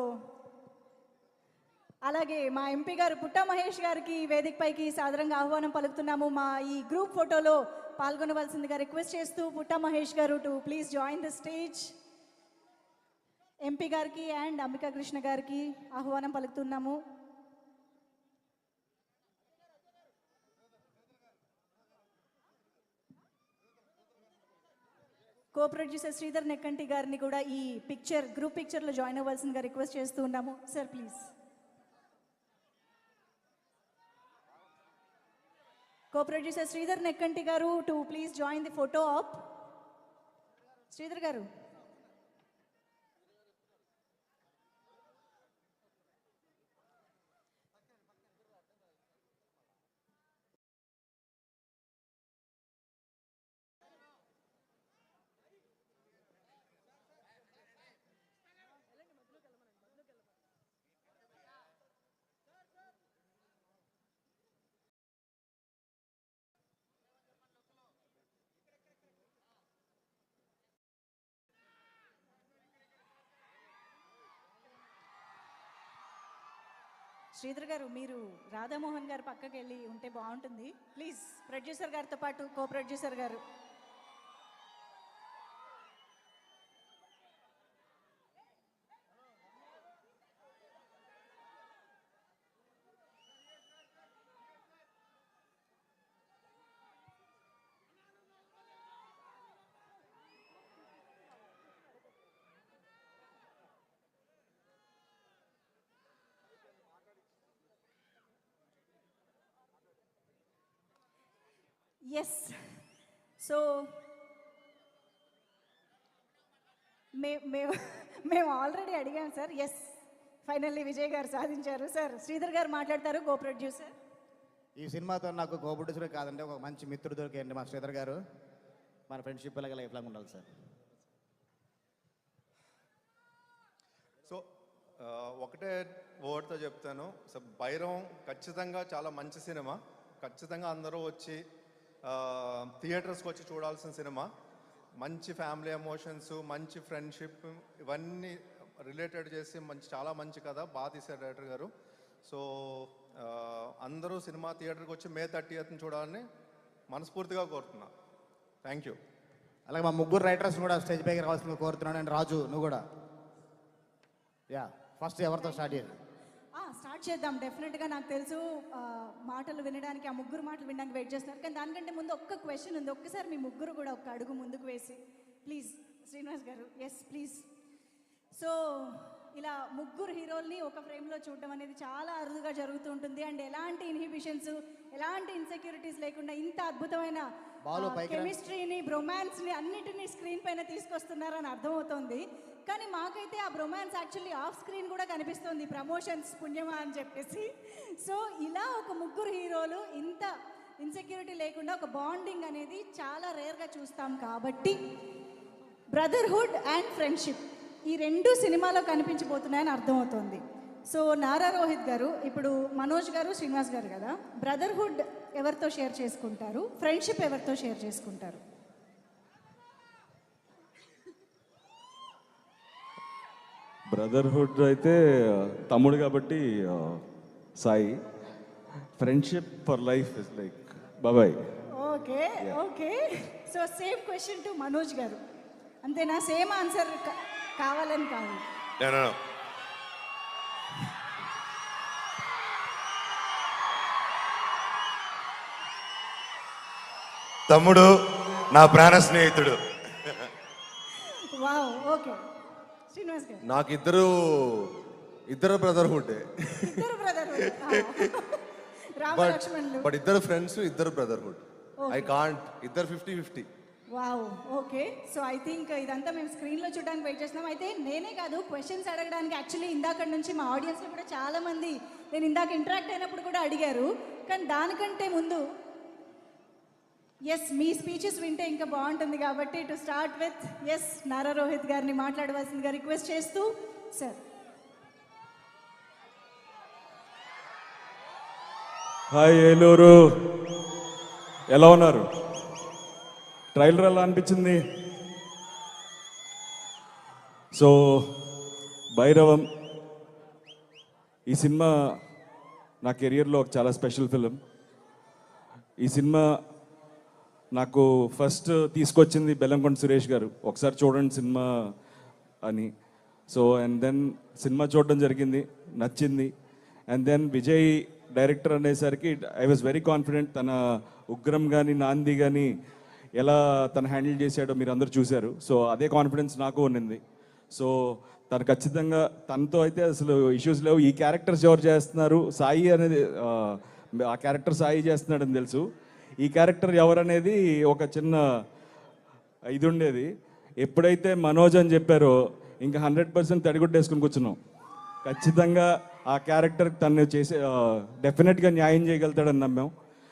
అలాగే మా ఎంపీ గారు పుట్ట మహేష్ గారికి వేదికపైకి సాదరంగా ఆహ్వానం పలుకుతున్నాము. మా ఈ గ్రూప్ ఫోటోలో పాల్గొనవలసిందిగా రిక్వెస్ట్ చేస్తూ పుట్ట మహేష్ గారు to please join the stage. MP గారికి అండ్ అంబికా కృష్ణ గారికి ఆహ్వానం పలుకుతున్నాము. కో ప్రొడ్యూసర్ శ్రీధర్ నెక్కంటి గారిని కూడా ఈ గ్రూప్ పిక్చర్లో జాయిన్ అవ్వాల్సిందిగా రిక్వెస్ట్ చేస్తూ ఉన్నాము. Sir please. Co producer Sridhar Nekkanti garu to please join the photo op. Sridhar garu. Sridhar గారు, మీరు రాధామోహన్ గారు పక్కకి వెళ్ళి ఉంటే బాగుంటుంది ప్లీజ్. ప్రొడ్యూసర్ గారితో పాటు కో ప్రొడ్యూసర్ గారు. ఎస్. సో మేము ఆల్రెడీ అడిగాం సార్. ఎస్, ఫైనల్లీ విజయ్ గారు సాధించారు. సార్ శ్రీధర్ గారు మాట్లాడతారు, కో ప్రొడ్యూసర్. ఈ సినిమాతో నాకు కో ప్రొడ్యూసర్ కాదంటే ఒక మంచి మిత్రుడు దొరికాయండి మా శ్రీధర్ గారు. మన ఫ్రెండ్షిప్ అలాగే లైఫ్ లాంగ్ ఉండాలి సార్. సో ఒకటే వర్డ్తో చెప్తాను. సో బైరం ఖచ్చితంగా చాలా మంచి సినిమా. ఖచ్చితంగా అందరూ వచ్చి థియేటర్స్కి వచ్చి చూడాల్సిన సినిమా. మంచి ఫ్యామిలీ ఎమోషన్స్, మంచి ఫ్రెండ్షిప్, ఇవన్నీ రిలేటెడ్ చేసి చాలా మంచి కథ బాగా తీశారు డైరెక్టర్ గారు. సో అందరూ సినిమా థియేటర్కి వచ్చి May 30th చూడాలని మనస్ఫూర్తిగా కోరుతున్నా. Thank you. అలాగే మా ముగ్గురు రైటర్స్ కూడా స్టేజ్ పైకి రావాల్సిందిగా కోరుతున్నాను. అండ్ రాజు, నువ్వు కూడా. యా, ఫస్ట్ ఎవరితో స్టార్ట్ చేయాలి? స్టార్ట్ చేద్దాం. డెఫినెట్గా నాకు తెలుసు మాటలు వినడానికి, ఆ ముగ్గురు మాటలు వినడానికి వెయిట్ చేస్తున్నారు. కానీ దానికంటే ముందు ఒక్క క్వశ్చన్ ఉంది. ఒక్కసారి మీ ముగ్గురు కూడా ఒక అడుగు ముందుకు వేసి ప్లీజ్. శ్రీనివాస్ గారు. Yes please. సో ఇలా ముగ్గురు హీరోల్ని ఒక ఫ్రేమ్లో చూడడం అనేది చాలా అరుదుగా జరుగుతూ ఉంటుంది. అండ్ ఎలాంటి ఇన్హిబిషన్స్, ఎలాంటి ఇన్సెక్యూరిటీస్ లేకుండా ఇంత అద్భుతమైన కెమిస్ట్రీని, బ్రొమాన్స్ని అన్నిటినీ స్క్రీన్ పైన తీసుకొస్తున్నారని అర్థమవుతోంది. కానీ మాకైతే ఆ బ్రొమాన్స్ యాక్చువల్లీ ఆఫ్ స్క్రీన్ కూడా కనిపిస్తుంది, ప్రమోషన్స్ పుణ్యమా అని చెప్పేసి. సో ఇలా ఒక ముగ్గురు హీరోలు ఇంత ఇన్సెక్యూరిటీ లేకుండా ఒక బాండింగ్ అనేది చాలా రేర్గా చూస్తాం. కాబట్టి బ్రదర్హుడ్ అండ్ ఫ్రెండ్షిప్ ఈ రెండు సినిమాలో కనిపించబోతున్నాయని అర్థమవుతోంది. సో నారా రోహిత్ గారు, ఇప్పుడు మనోజ్ గారు, శ్రీనివాస్ గారు కదా, బ్రదర్హుడ్ ఎవరితో షేర్ చేసుకుంటారు? ఫ్రెండ్షిప్ ఎవరితో షేర్ చేసుకుంటారు? బ్రదర్హుడ్ అయితే తమ్ముడు కాబట్టి Sai. Friendship for life is like బాబాయ్. Okay okay. So same question to Manoj garu, అంతేనా? సేమ్ ఆన్సర్ కావాలని కావాలి. No, no, no. తమ్ముడు నా ప్రాణ స్నేహితుడు. వావ్. ఓకే శ్రీనివాస్ గారు. నాకు ఇద్దరు బ్రదర్హుడ్. ఇద్దరు బ్రదర్ రామ లక్ష్మణులు. బట్ ఇద్దరు ఫ్రెండ్స్, ఇద్దరు బ్రదర్హుడ్. ఐ కాంట్, ఇద్దరు 50-50. Wow. Okay. So I think ఇదంతా మేము స్క్రీన్లో చూడడానికి వెయిట్ చేస్తున్నాం. అయితే నేనే కాదు, క్వశ్చన్స్ అడగడానికి యాక్చువల్లీ ఇందాక నుంచి మా ఆడియన్స్లో కూడా చాలామంది నేను ఇందాక ఇంటరాక్ట్ అయినప్పుడు కూడా అడిగారు. కానీ దానికంటే ముందు ఎస్, మీ స్పీచెస్ వింటే ఇంకా బాగుంటుంది కాబట్టి to start with S Nara Rohit గారిని మాట్లాడవలసిందిగా రిక్వెస్ట్ చేస్తూ. సార్. హాయ్ ఏలూరు, ఎలా ఉన్నారు? ట్రైలర్ ఎలా అనిపించింది? సో భైరవం ఈ సినిమా నా కెరియర్లో ఒక చాలా స్పెషల్ ఫిలిం. ఈ సినిమా నాకు ఫస్ట్ తీసుకొచ్చింది బెల్లంకొండ సురేష్ గారు, ఒకసారి చూడండి సినిమా అని. సో అండ్ దెన్ సినిమా చూడడం జరిగింది, నచ్చింది. అండ్ దెన్ విజయ్ డైరెక్టర్ అనేసరికి ఐ వాజ్ వెరీ కాన్ఫిడెంట్. తన ఉగ్రం కానీ నాంది కానీ ఎలా తను హ్యాండిల్ చేశాడో మీరు అందరూ చూశారు. సో అదే కాన్ఫిడెన్స్ నాకు ఉన్నింది. సో తను ఖచ్చితంగా, తనతో అయితే అసలు ఇష్యూస్ లేవు. ఈ క్యారెక్టర్స్ ఎవరు చేస్తున్నారు, సాయి అనేది ఆ క్యారెక్టర్ సాయి చేస్తున్నాడని తెలుసు. ఈ క్యారెక్టర్ ఎవరనేది ఒక చిన్న ఇది ఉండేది. ఎప్పుడైతే మనోజ్ అని చెప్పారో ఇంకా 100% తడిగుడ్డేసుకుని కూర్చున్నాం. ఖచ్చితంగా ఆ క్యారెక్టర్ తను చేసే డెఫినెట్గా న్యాయం చేయగలుగుతాడని నమ్మాం.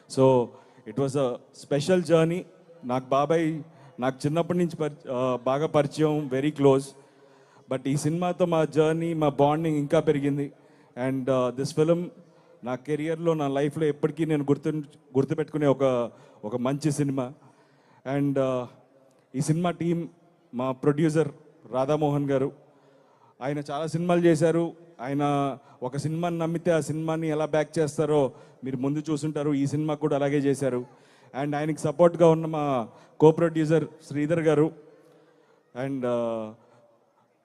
So it was a special journey. నాకు బాబాయ్ నాకు చిన్నప్పటి నుంచి బాగా పరిచయం, వెరీ క్లోజ్. బట్ ఈ సినిమాతో మా జర్నీ, మా బాండింగ్ ఇంకా పెరిగింది. అండ్ దిస్ ఫిలిం నా కెరియర్లో, నా లైఫ్లో ఎప్పటికీ నేను గుర్తుపెట్టుకునే ఒక మంచి సినిమా. అండ్ ఈ సినిమా టీం, మా ప్రొడ్యూసర్ రాధామోహన్ గారు, ఆయన చాలా సినిమాలు చేశారు. ఆయన ఒక సినిమాని నమ్మితే ఆ సినిమాని ఎలా బ్యాక్ చేస్తారో మీరు ముందు చూసుంటారు. ఈ సినిమా కూడా అలాగే చేశారు. అండ్ ఆయనకి సపోర్ట్గా ఉన్న మా కో ప్రొడ్యూసర్ శ్రీధర్ గారు అండ్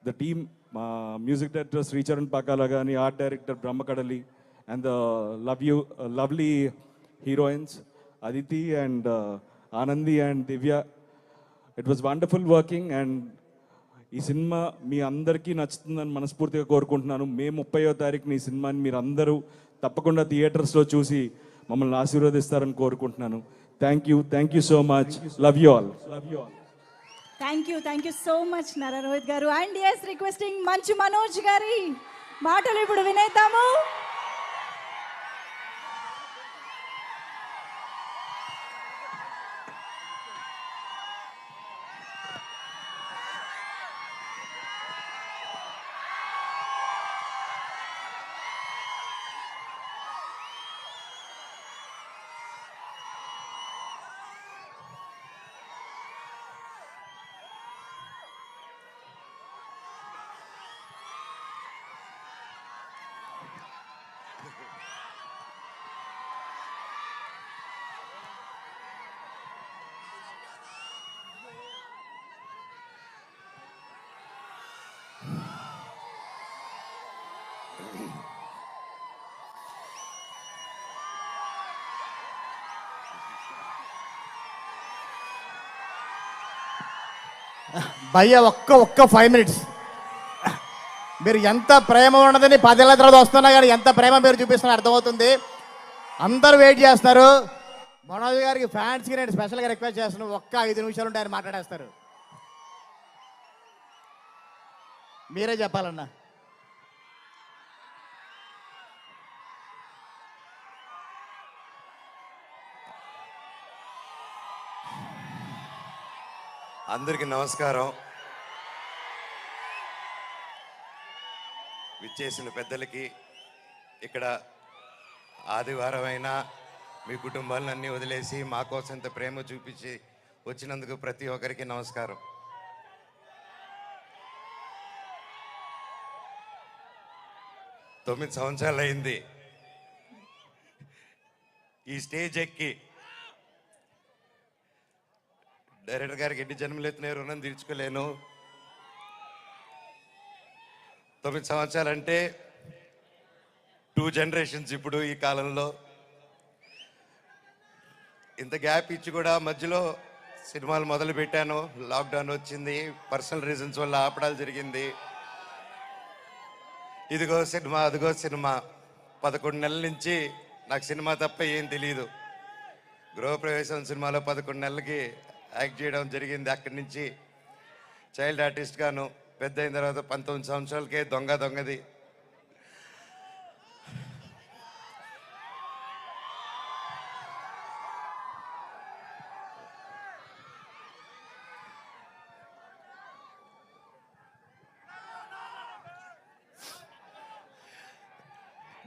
ద టీమ్, మా మ్యూజిక్ డైరెక్టర్ శ్రీచరణ్ పాకాల కానీ, art director Brahmakadali, and lovely heroines Aditi and Anandi and Divya. It was wonderful working. And ఈ సినిమా మీ అందరికీ నచ్చుతుందని మనస్ఫూర్తిగా కోరుకుంటున్నాను. మే 30వ తారీఖున ఈ సినిమాని మీరు అందరూ తప్పకుండా థియేటర్స్లో చూసి మమ్మల్ని ఆశీర్వదిస్తారని కోరుకుంటున్నాను. Thank you so much. Love you all. Thank you so much Nara Rohit garu. And yes, requesting Manchu Manoj గారి మాటలు ఇప్పుడు వినేద్దాము. భయ్య ఒక్క 5 minutes. మీరు ఎంత ప్రేమ ఉన్నదని 10 ఏళ్ళ తర్వాత వస్తున్నా కానీ ఎంత ప్రేమ మీరు చూపిస్తున్నారు అర్థమవుతుంది. అందరూ వెయిట్ చేస్తున్నారు. మనోజ్ గారికి ఫ్యాన్స్కి నేను స్పెషల్గా రిక్వెస్ట్ చేస్తున్నాను, ఒక్క 5 నిమిషాలు ఉంటే ఆయన మాట్లాడేస్తారు. మీరే చెప్పాలన్నా. అందరికీ నమస్కారం. విచ్చేసిన పెద్దలకి, ఇక్కడ ఆదివారం అయినా మీ కుటుంబాలను అన్నీ వదిలేసి మా కోసం ఇంత ప్రేమ చూపించి వచ్చినందుకు ప్రతి ఒక్కరికి నమస్కారం. తొమ్మిది సంవత్సరాలు అయింది ఈ స్టేజ్ ఎక్కి. డైరెక్టర్ గారికి ఎన్ని జన్మలు ఎత్తిన రుణం తీర్చుకోలేను. 9 సంవత్సరాలు అంటే 2 జనరేషన్స్. ఇప్పుడు ఈ కాలంలో ఇంత గ్యాప్ ఇచ్చి కూడా మధ్యలో సినిమాలు మొదలు పెట్టాను. లాక్డౌన్ వచ్చింది, పర్సనల్ రీజన్స్ వల్ల ఆపడాలు జరిగింది. ఇదిగో సినిమా అదిగో సినిమా. 11 నెలల నుంచి నాకు సినిమా తప్ప ఏం తెలియదు. గృహప్రవేశం సినిమాలో 11 నెలలకి యాక్ట్ చేయడం జరిగింది. అక్కడి నుంచి చైల్డ్ ఆర్టిస్ట్ గాను, పెద్ద అయిన తర్వాత 19 సంవత్సరాలకే దొంగది.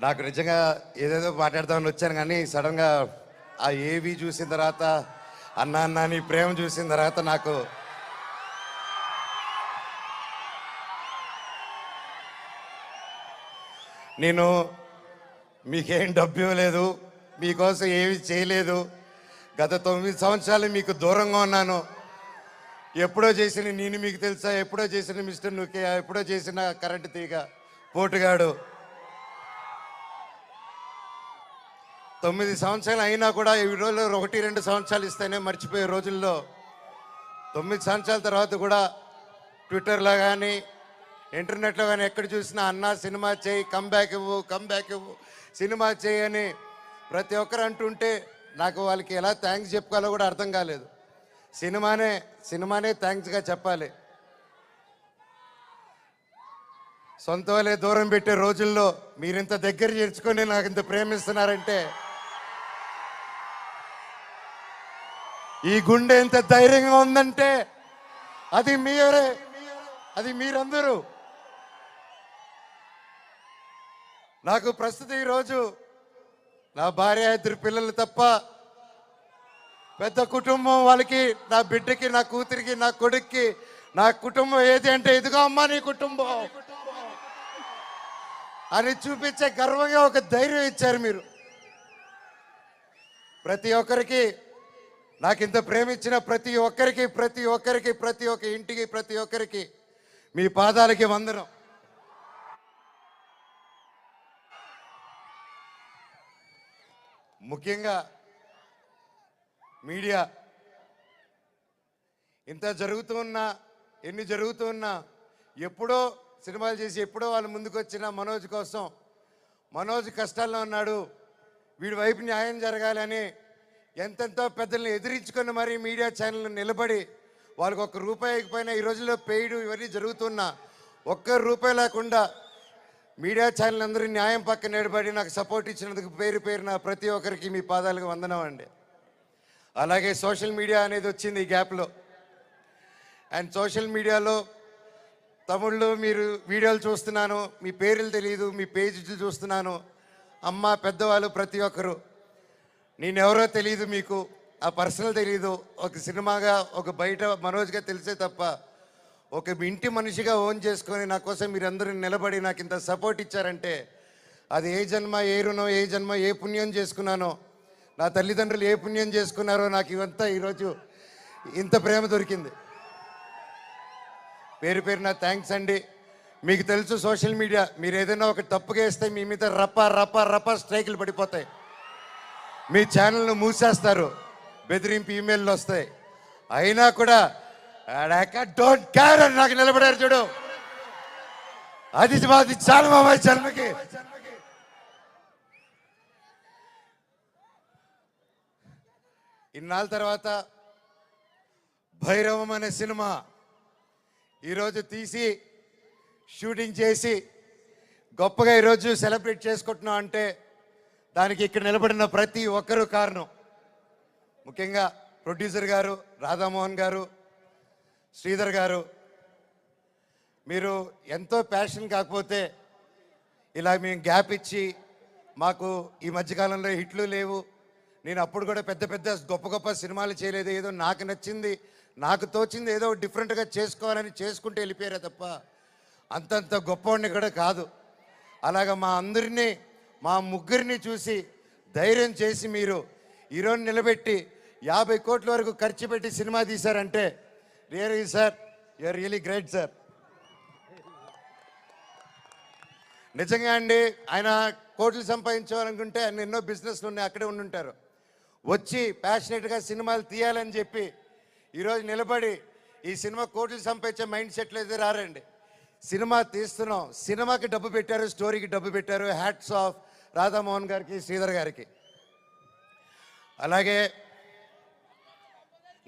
నాకు నిజంగా ఏదేదో మాట్లాడదామని వచ్చాను, కానీ సడన్గా ఆ ఏవి చూసిన తర్వాత, అన్నా నీ ప్రేమ చూసిన తర్వాత నాకు నేను మీకేం డబ్బు ఇవ్వలేదు, మీకోసం ఏమి చేయలేదు. గత 9 సంవత్సరాలు మీకు దూరంగా ఉన్నాను. ఎప్పుడో చేసిన నేను మీకు తెలుసా, ఎప్పుడో చేసిన మిస్టర్ నుకే, ఎప్పుడో చేసిన కరెంటు తీగ పోటుగాడు. 9 సంవత్సరాలు అయినా కూడా ఈ రోజుల్లో 1-2 సంవత్సరాలు ఇస్తేనే మర్చిపోయే రోజుల్లో 9 సంవత్సరాల తర్వాత కూడా ట్విట్టర్లో కానీ ఇంటర్నెట్లో కానీ ఎక్కడ చూసినా అన్నా సినిమా చేయి, కమ్బ్యాక్ ఇవ్వు, సినిమా చేయి అని ప్రతి ఒక్కరు అంటుంటే నాకు వాళ్ళకి ఎలా థ్యాంక్స్ చెప్పుకోవాలో కూడా అర్థం కాలేదు. సినిమానే థ్యాంక్స్గా చెప్పాలి. సొంత వాళ్ళే దూరం పెట్టే రోజుల్లో మీరింత దగ్గర చేర్చుకొని నాకు ఇంత ప్రేమిస్తున్నారంటే, ఈ గుండె ఎంత ధైర్యంగా ఉందంటే అది మీరే, అది మీరందరూ. నాకు ప్రస్తుతం ఈరోజు నా భార్య, 2 పిల్లలు తప్ప పెద్ద కుటుంబం. వాళ్ళకి, నా బిడ్డకి, నా కూతురికి, నా కొడుక్కి నా కుటుంబం ఏది అంటే ఇదిగో అమ్మా నీ కుటుంబం అని చూపించే గర్వంగా ఒక ధైర్యం ఇచ్చారు మీరు. ప్రతి ఒక్కరికి, నాకు ఇంత ప్రేమించిన ప్రతి ఒక్క ఇంటికి, ప్రతి ఒక్కరికి మీ పాదాలకి వందనం. ముఖ్యంగా మీడియా ఇంత ఎన్ని జరుగుతున్నా ఎప్పుడో సినిమాలు చేసి ఎప్పుడో వాళ్ళు ముందుకు వచ్చిన మనోజ్ కోసం, మనోజ్ కష్టాల్లో ఉన్నాడు, వీడి వైపు న్యాయం జరగాలని ఎంతెంతో పెద్దల్ని ఎదిరించుకొని మరి మీడియా ఛానల్ నిలబడి వాళ్ళకి ₹1 ఇకపోయినా ఈ రోజుల్లో పెయిడ్ ఇవన్నీ జరుగుతున్నా ₹1 లేకుండా మీడియా ఛానల్ అందరూ న్యాయం పక్కన నిలబడి నాకు సపోర్ట్ ఇచ్చినందుకు పేరున ప్రతి ఒక్కరికి మీ పాదాలకు వందనం అండి. అలాగే సోషల్ మీడియా అనేది వచ్చింది ఈ గ్యాప్లో. అండ్ సోషల్ మీడియాలో తమిళ్లో మీరు వీడియోలు చూస్తున్నాను, మీ పేర్లు తెలియదు, మీ పేజీలు చూస్తున్నాను. అమ్మ, పెద్దవాళ్ళు ప్రతి ఒక్కరు, నేనెవరో తెలియదు, మీకు ఆ పర్సనల్ తెలియదు. ఒక సినిమాగా, ఒక బయట మనోజ్గా తెలిసే తప్ప ఒక ఇంటి మనిషిగా ఓన్ చేసుకొని నా కోసం మీరందరూ నిలబడి నాకు ఇంత సపోర్ట్ ఇచ్చారంటే అది ఏ జన్మ, ఏ రుణం, ఏ జన్మ, ఏ పుణ్యం చేసుకున్నానో, నా తల్లిదండ్రులు ఏ పుణ్యం చేసుకున్నారో నాకు ఇవంతా ఈరోజు ఇంత ప్రేమ దొరికింది. పేరున థ్యాంక్స్ అండి. మీకు తెలుసు సోషల్ మీడియా, మీరు ఏదైనా ఒక తప్పుగా వేస్తే మీ మీద రప్ప స్ట్రైకులు పడిపోతాయి, మీ ఛానల్ను మూసేస్తారు, బెదిరింపు ఈమెయిల్లు వస్తాయి. అయినా కూడా డోంట్ కేర్ అని నాకు నిలబడారు చూడు, అది చాలు మా జన్మకి. ఇన్నాళ్ళ తర్వాత భైరవం అనే సినిమా ఈరోజు తీసి షూటింగ్ చేసి గొప్పగా ఈరోజు సెలబ్రేట్ చేసుకుంటున్నాం అంటే దానికి ఇక్కడ నిలబడిన ప్రతి ఒక్కరూ కారణం. ముఖ్యంగా ప్రొడ్యూసర్ గారు, రాధామోహన్ గారు, శ్రీధర్ గారు, మీరు ఎంతో ప్యాషన్ కాకపోతే ఇలా మేము గ్యాప్ ఇచ్చి మాకు ఈ మధ్యకాలంలో హిట్లు లేవు, నేను అప్పుడు కూడా పెద్ద పెద్ద గొప్ప గొప్ప సినిమాలు చేయలేదు. ఏదో నాకు నచ్చింది, నాకు తోచింది ఏదో డిఫరెంట్గా చేసుకోవాలని చేసుకుంటూ వెళ్ళిపోయారే తప్ప అంతంత గొప్పవాడిని కూడా కాదు. అలాగా మా అందరినీ, మా ముగ్గురిని చూసి ధైర్యం చేసి మీరు ఈరోజు నిలబెట్టి 50 కోట్ల వరకు ఖర్చు పెట్టి సినిమా తీశారంటే really sir, you are really great sir. నిజంగా అండి, ఆయన కోట్లు సంపాదించాలనుకుంటే ఆయన ఎన్నో బిజినెస్లు ఉన్నాయి, అక్కడే ఉండుంటారు. వచ్చి ప్యాషనెట్గా సినిమాలు తీయాలని చెప్పి ఈరోజు నిలబడి ఈ సినిమా కోట్లు సంపాదించే మైండ్ సెట్లు అయితే రారండి. సినిమా తీస్తున్నాం, సినిమాకి డబ్బు పెట్టారు, స్టోరీకి డబ్బు పెట్టారు. హ్యాట్స్ ఆఫ్ రాధామోహన్ గారికి, శ్రీధర్ గారికి. అలాగే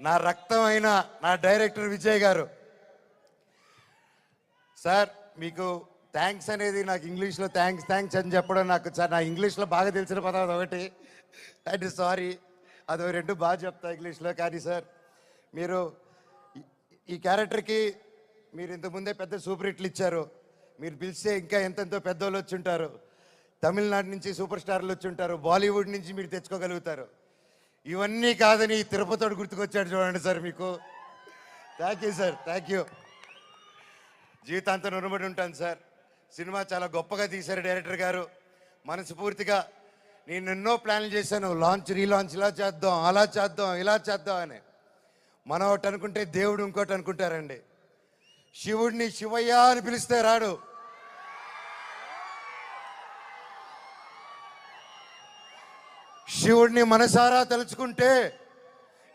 నా రక్తం అయిన నా డైరెక్టర్ విజయ్ గారు. సార్ మీకు థ్యాంక్స్ అనేది నాకు ఇంగ్లీష్లో థ్యాంక్స్ అని చెప్పడం నాకు సార్, నా ఇంగ్లీష్లో బాగా తెలిసిన పదం అదొకటి, అంటే సారీ, అది రెండు బాగా చెప్తా ఇంగ్లీష్లో. కానీ సార్ మీరు ఈ క్యారెక్టర్కి మీరు ఇంతకుముందే పెద్ద సూపర్ హిట్లు ఇచ్చారు. మీరు పిలిస్తే ఇంకా ఎంతెంతో పెద్దోళ్ళు వచ్చి ఉంటారు. తమిళనాడు నుంచి సూపర్ స్టార్లు వచ్చి ఉంటారు, బాలీవుడ్ నుంచి మీరు తెచ్చుకోగలుగుతారు. ఇవన్నీ కాదని తిరుపతివాడు గుర్తుకొచ్చాడు చూడండి సార్ మీకు. Thank you sir, thank you. జీవితాంతం రుణపడి ఉంటాను సార్. సినిమా చాలా గొప్పగా తీశారు డైరెక్టర్ గారు. మనస్ఫూర్తిగా నేను ఎన్నో ప్లాన్లు చేశాను, లాంచ్ రీలాంచ్ ఇలా చేద్దాం, అలా చేద్దాం, ఇలా చేద్దాం అని. మనం ఒకటి అనుకుంటే దేవుడు ఇంకోటి అనుకుంటారండి. శివుడిని శివయ్య అని పిలిస్తే రాడు, శివుడిని మనసారా తలుచుకుంటే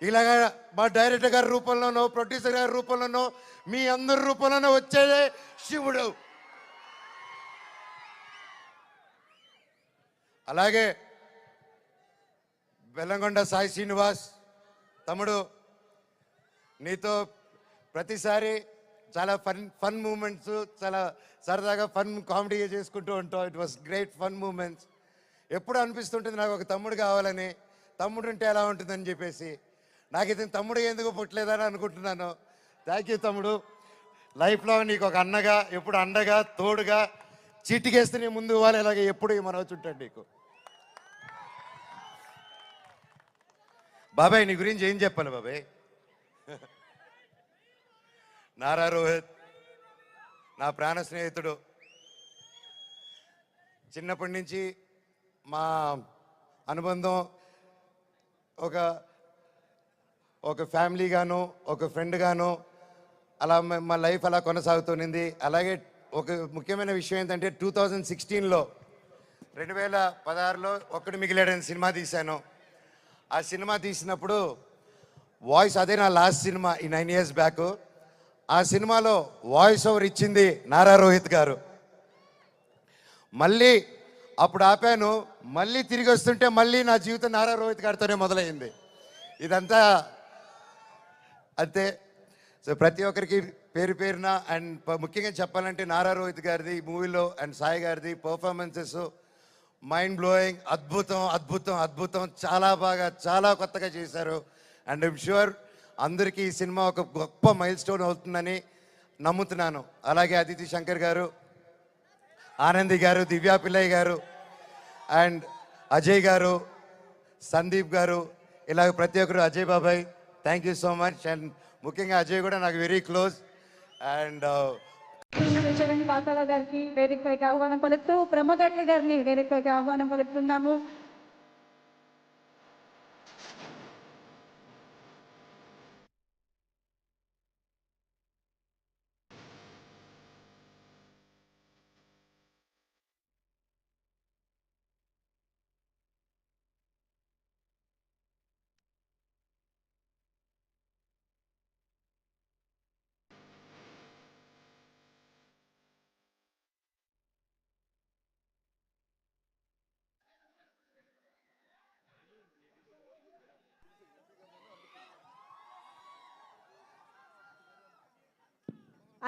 ఇలాగ మా డైరెక్టర్ గారి రూపంలోనో, ప్రొడ్యూసర్ గారి రూపంలోనో, మీ అందరి రూపంలోనో వచ్చేదే శివుడు. అలాగే బెల్లంకొండ సాయి శ్రీనివాస్ తమ్ముడు, నీతో ప్రతిసారి చాలా ఫన్ మూమెంట్స్, చాలా సరదాగా ఫన్ కామెడీగా చేసుకుంటూ ఉంటాం. It was great fun moments. ఎప్పుడు అనిపిస్తుంటుంది నాకు ఒక తమ్ముడు కావాలని, తమ్ముడు ఉంటే ఎలా ఉంటుందని చెప్పేసి. నాకు ఇతను తమ్ముడు ఎందుకు పుట్టలేదని అనుకుంటున్నాను. థ్యాంక్ యూ తమ్ముడు. లైఫ్లో నీకు ఒక అన్నగా, ఎప్పుడు అండగా, తోడుగా, చీటికేస్తే నీ ముందు ఇవ్వాలి, ఇలాగే ఎప్పుడు మనవచ్చు ఉంటాడు నీకు. బాబాయ్ నీ గురించి ఏం చెప్పాలి బాబాయ్? నారా రోహిత్ నా ప్రాణ స్నేహితుడు. చిన్నప్పటి నుంచి మా అనుబంధం ఒక ఫ్యామిలీగాను, ఒక ఫ్రెండ్గాను అలా మా లైఫ్ అలా కొనసాగుతుంది. అలాగే ఒక ముఖ్యమైన విషయం ఏంటంటే 2016లో 2016లో ఒక్కడు మిగిలాడని సినిమా తీశాను. ఆ సినిమా తీసినప్పుడు వాయిస్, అదే నా లాస్ట్ సినిమా ఈ 9 years బ్యాక్. ఆ సినిమాలో వాయిస్ ఓవర్ ఇచ్చింది నారా రోహిత్ గారు. మళ్ళీ అప్పుడు ఆపాను, మళ్ళీ తిరిగి వస్తుంటే మళ్ళీ నా జీవితం నారా రోహిత్ గారితోనే మొదలైంది. ఇదంతా అంతే. సో ప్రతి ఒక్కరికి పేరు పేరున అండ్ ముఖ్యంగా చెప్పాలంటే నారా రోహిత్ గారిది మూవీలో అండ్ సాయి గారిది పర్ఫార్మెన్సెస్ మైండ్ బ్లోయింగ్, అద్భుతం అద్భుతం అద్భుతం. చాలా బాగా, చాలా కొత్తగా చేశారు. అండ్ ఐమ్ ష్యూర్ అందరికీ ఈ సినిమా ఒక గొప్ప మైల్ స్టోన్ అవుతుందని నమ్ముతున్నాను. అలాగే అదితి శంకర్ గారు, ఆనంది గారు, దివ్యా పిల్లయ్య గారు అండ్ అజయ్ గారు, సందీప్ గారు, ఇలాగ ప్రతి ఒక్కరు, అజయ్ బాబాయ్ thank you so much. And ముఖ్యంగా అజయ్ కూడా నాకు వెరీ క్లోజ్. అండ్ చరణ్ పాతాల గారికి వేదికపైకి ఆహ్వానం పలుకుతూ బ్రహ్మగట్ల గారిని వేదికపైకి ఆహ్వానం పలుకుతున్నాము.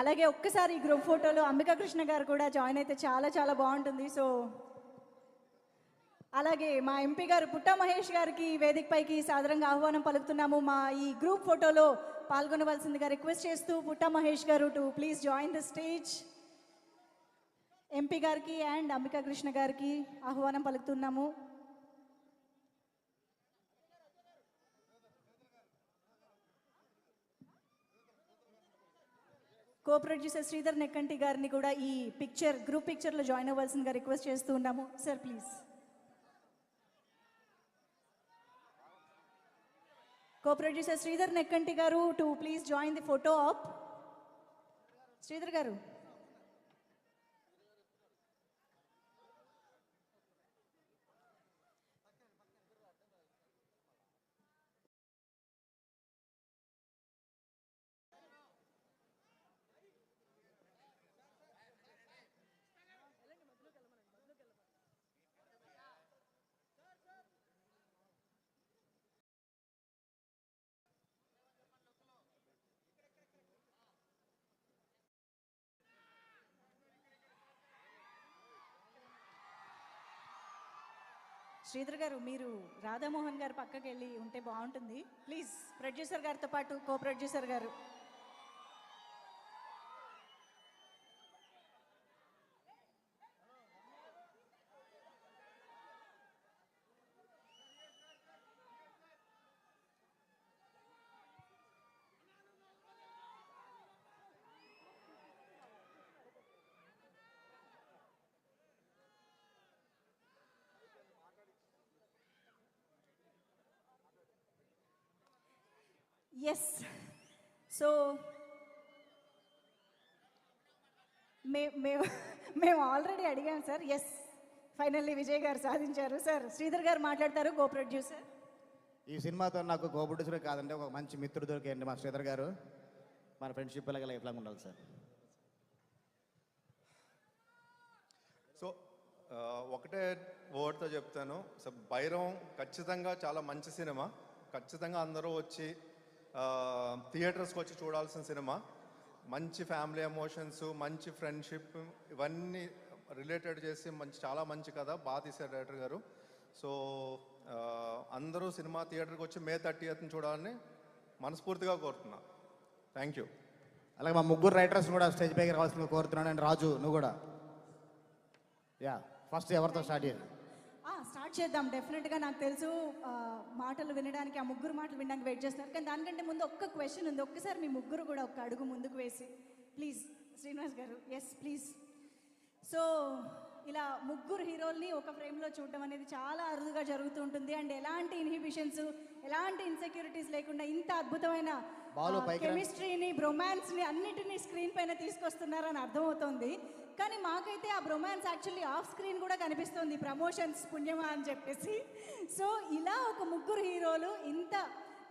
అలాగే ఒక్కసారి ఈ గ్రూప్ ఫోటోలో అంబికా కృష్ణ గారు కూడా జాయిన్ అయితే చాలా చాలా బాగుంటుంది. సో అలాగే మా ఎంపీ గారు పుట్టా మహేష్ గారికి వేదికపైకి సాదరంగా ఆహ్వానం పలుకుతున్నాము. మా ఈ గ్రూప్ ఫోటోలో పాల్గొనవలసిందిగా రిక్వెస్ట్ చేస్తూ పుట్టా మహేష్ గారు to please join the stage. MP గారికి అండ్ అంబికా కృష్ణ గారికి ఆహ్వానం పలుకుతున్నాము. కో ప్రొడ్యూసర్ శ్రీధర్ నెక్కంటి గారిని కూడా ఈ గ్రూప్ పిక్చర్లో జాయిన్ అవ్వాల్సిందిగా రిక్వెస్ట్ చేస్తూ ఉన్నాము. Sir please. Co producer Sridhar Nekkanti garu to please join the photo op. Sridhar garu. Sridhar గారు, మీరు రాధామోహన్ గారు పక్కకి వెళ్ళి ఉంటే బాగుంటుంది ప్లీజ్. ప్రొడ్యూసర్ గారితో పాటు కో ప్రొడ్యూసర్ గారు. ఎస్. సో మేము ఆల్రెడీ అడిగాం సార్. ఎస్, ఫైనల్లీ విజయ్ గారు సాధించారు. సార్ శ్రీధర్ గారు మాట్లాడతారు, కో ప్రొడ్యూసర్. ఈ సినిమాతో నాకు కో ప్రొడ్యూసర్ కాదంటే ఒక మంచి మిత్రుడు దొరికాయండి మా శ్రీధర్ గారు. మన ఫ్రెండ్షిప్ అలాగే లైఫ్ లాంగ్ ఉండాలి సార్. సో ఒకటే వర్డ్తో చెప్తాను. సో బైరం ఖచ్చితంగా చాలా మంచి సినిమా. ఖచ్చితంగా అందరూ వచ్చి థియేటర్స్కి వచ్చి చూడాల్సిన సినిమా. మంచి ఫ్యామిలీ ఎమోషన్స్, మంచి ఫ్రెండ్షిప్, ఇవన్నీ రిలేటెడ్ చేసి చాలా మంచి కథ బాగా తీశారు డైరెక్టర్ గారు. సో అందరూ సినిమా థియేటర్కి వచ్చి May 30th చూడాలని మనస్ఫూర్తిగా కోరుతున్నా. Thank you. అలాగే మా ముగ్గురు రైటర్స్ కూడా స్టేజ్ పైకి రావాల్సిందిగా కోరుతున్నాను. అండ్ రాజు, నువ్వు కూడా. యా, ఫస్ట్ ఎవరితో స్టార్ట్ చేయాలి? స్టార్ట్ చేద్దాం. డెఫినెట్గా నాకు తెలుసు మాటలు వినడానికి, ఆ ముగ్గురు మాటలు వినడానికి వెయిట్ చేస్తున్నారు. కానీ దానికంటే ముందు ఒక్క క్వశ్చన్ ఉంది. ఒక్కసారి మీ ముగ్గురు కూడా ఒక అడుగు ముందుకు వేసి ప్లీజ్. శ్రీనివాస్ గారు. Yes please. సో ఇలా ముగ్గురు హీరోల్ని ఒక ఫ్రేమ్లో చూడడం అనేది చాలా అరుదుగా జరుగుతూ ఉంటుంది. అండ్ ఎలాంటి ఇన్హిబిషన్స్, ఎలాంటి ఇన్సెక్యూరిటీస్ లేకుండా ఇంత అద్భుతమైన కెమిస్ట్రీని, బ్రొమాన్స్ని అన్నిటినీ స్క్రీన్ పైన తీసుకొస్తున్నారని అర్థమవుతుంది. కానీ మాకైతే ఆ బ్రొమాన్స్ యాక్చువల్లీ ఆఫ్ స్క్రీన్ కూడా కనిపిస్తుంది, ప్రమోషన్స్ పుణ్యమా అని చెప్పేసి. సో ఇలా ఒక ముగ్గురు హీరోలు ఇంత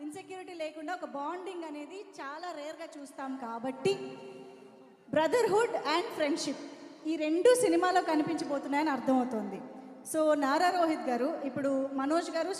ఇన్సెక్యూరిటీ లేకుండా ఒక బాండింగ్ అనేది చాలా రేర్గా చూస్తాం. కాబట్టి బ్రదర్హుడ్ అండ్ ఫ్రెండ్షిప్ ఈ రెండు సినిమాలో కనిపించబోతున్నాయని అర్థమవుతుంది. సో నారా రోహిత్ గారు, ఇప్పుడు మనోజ్ గారు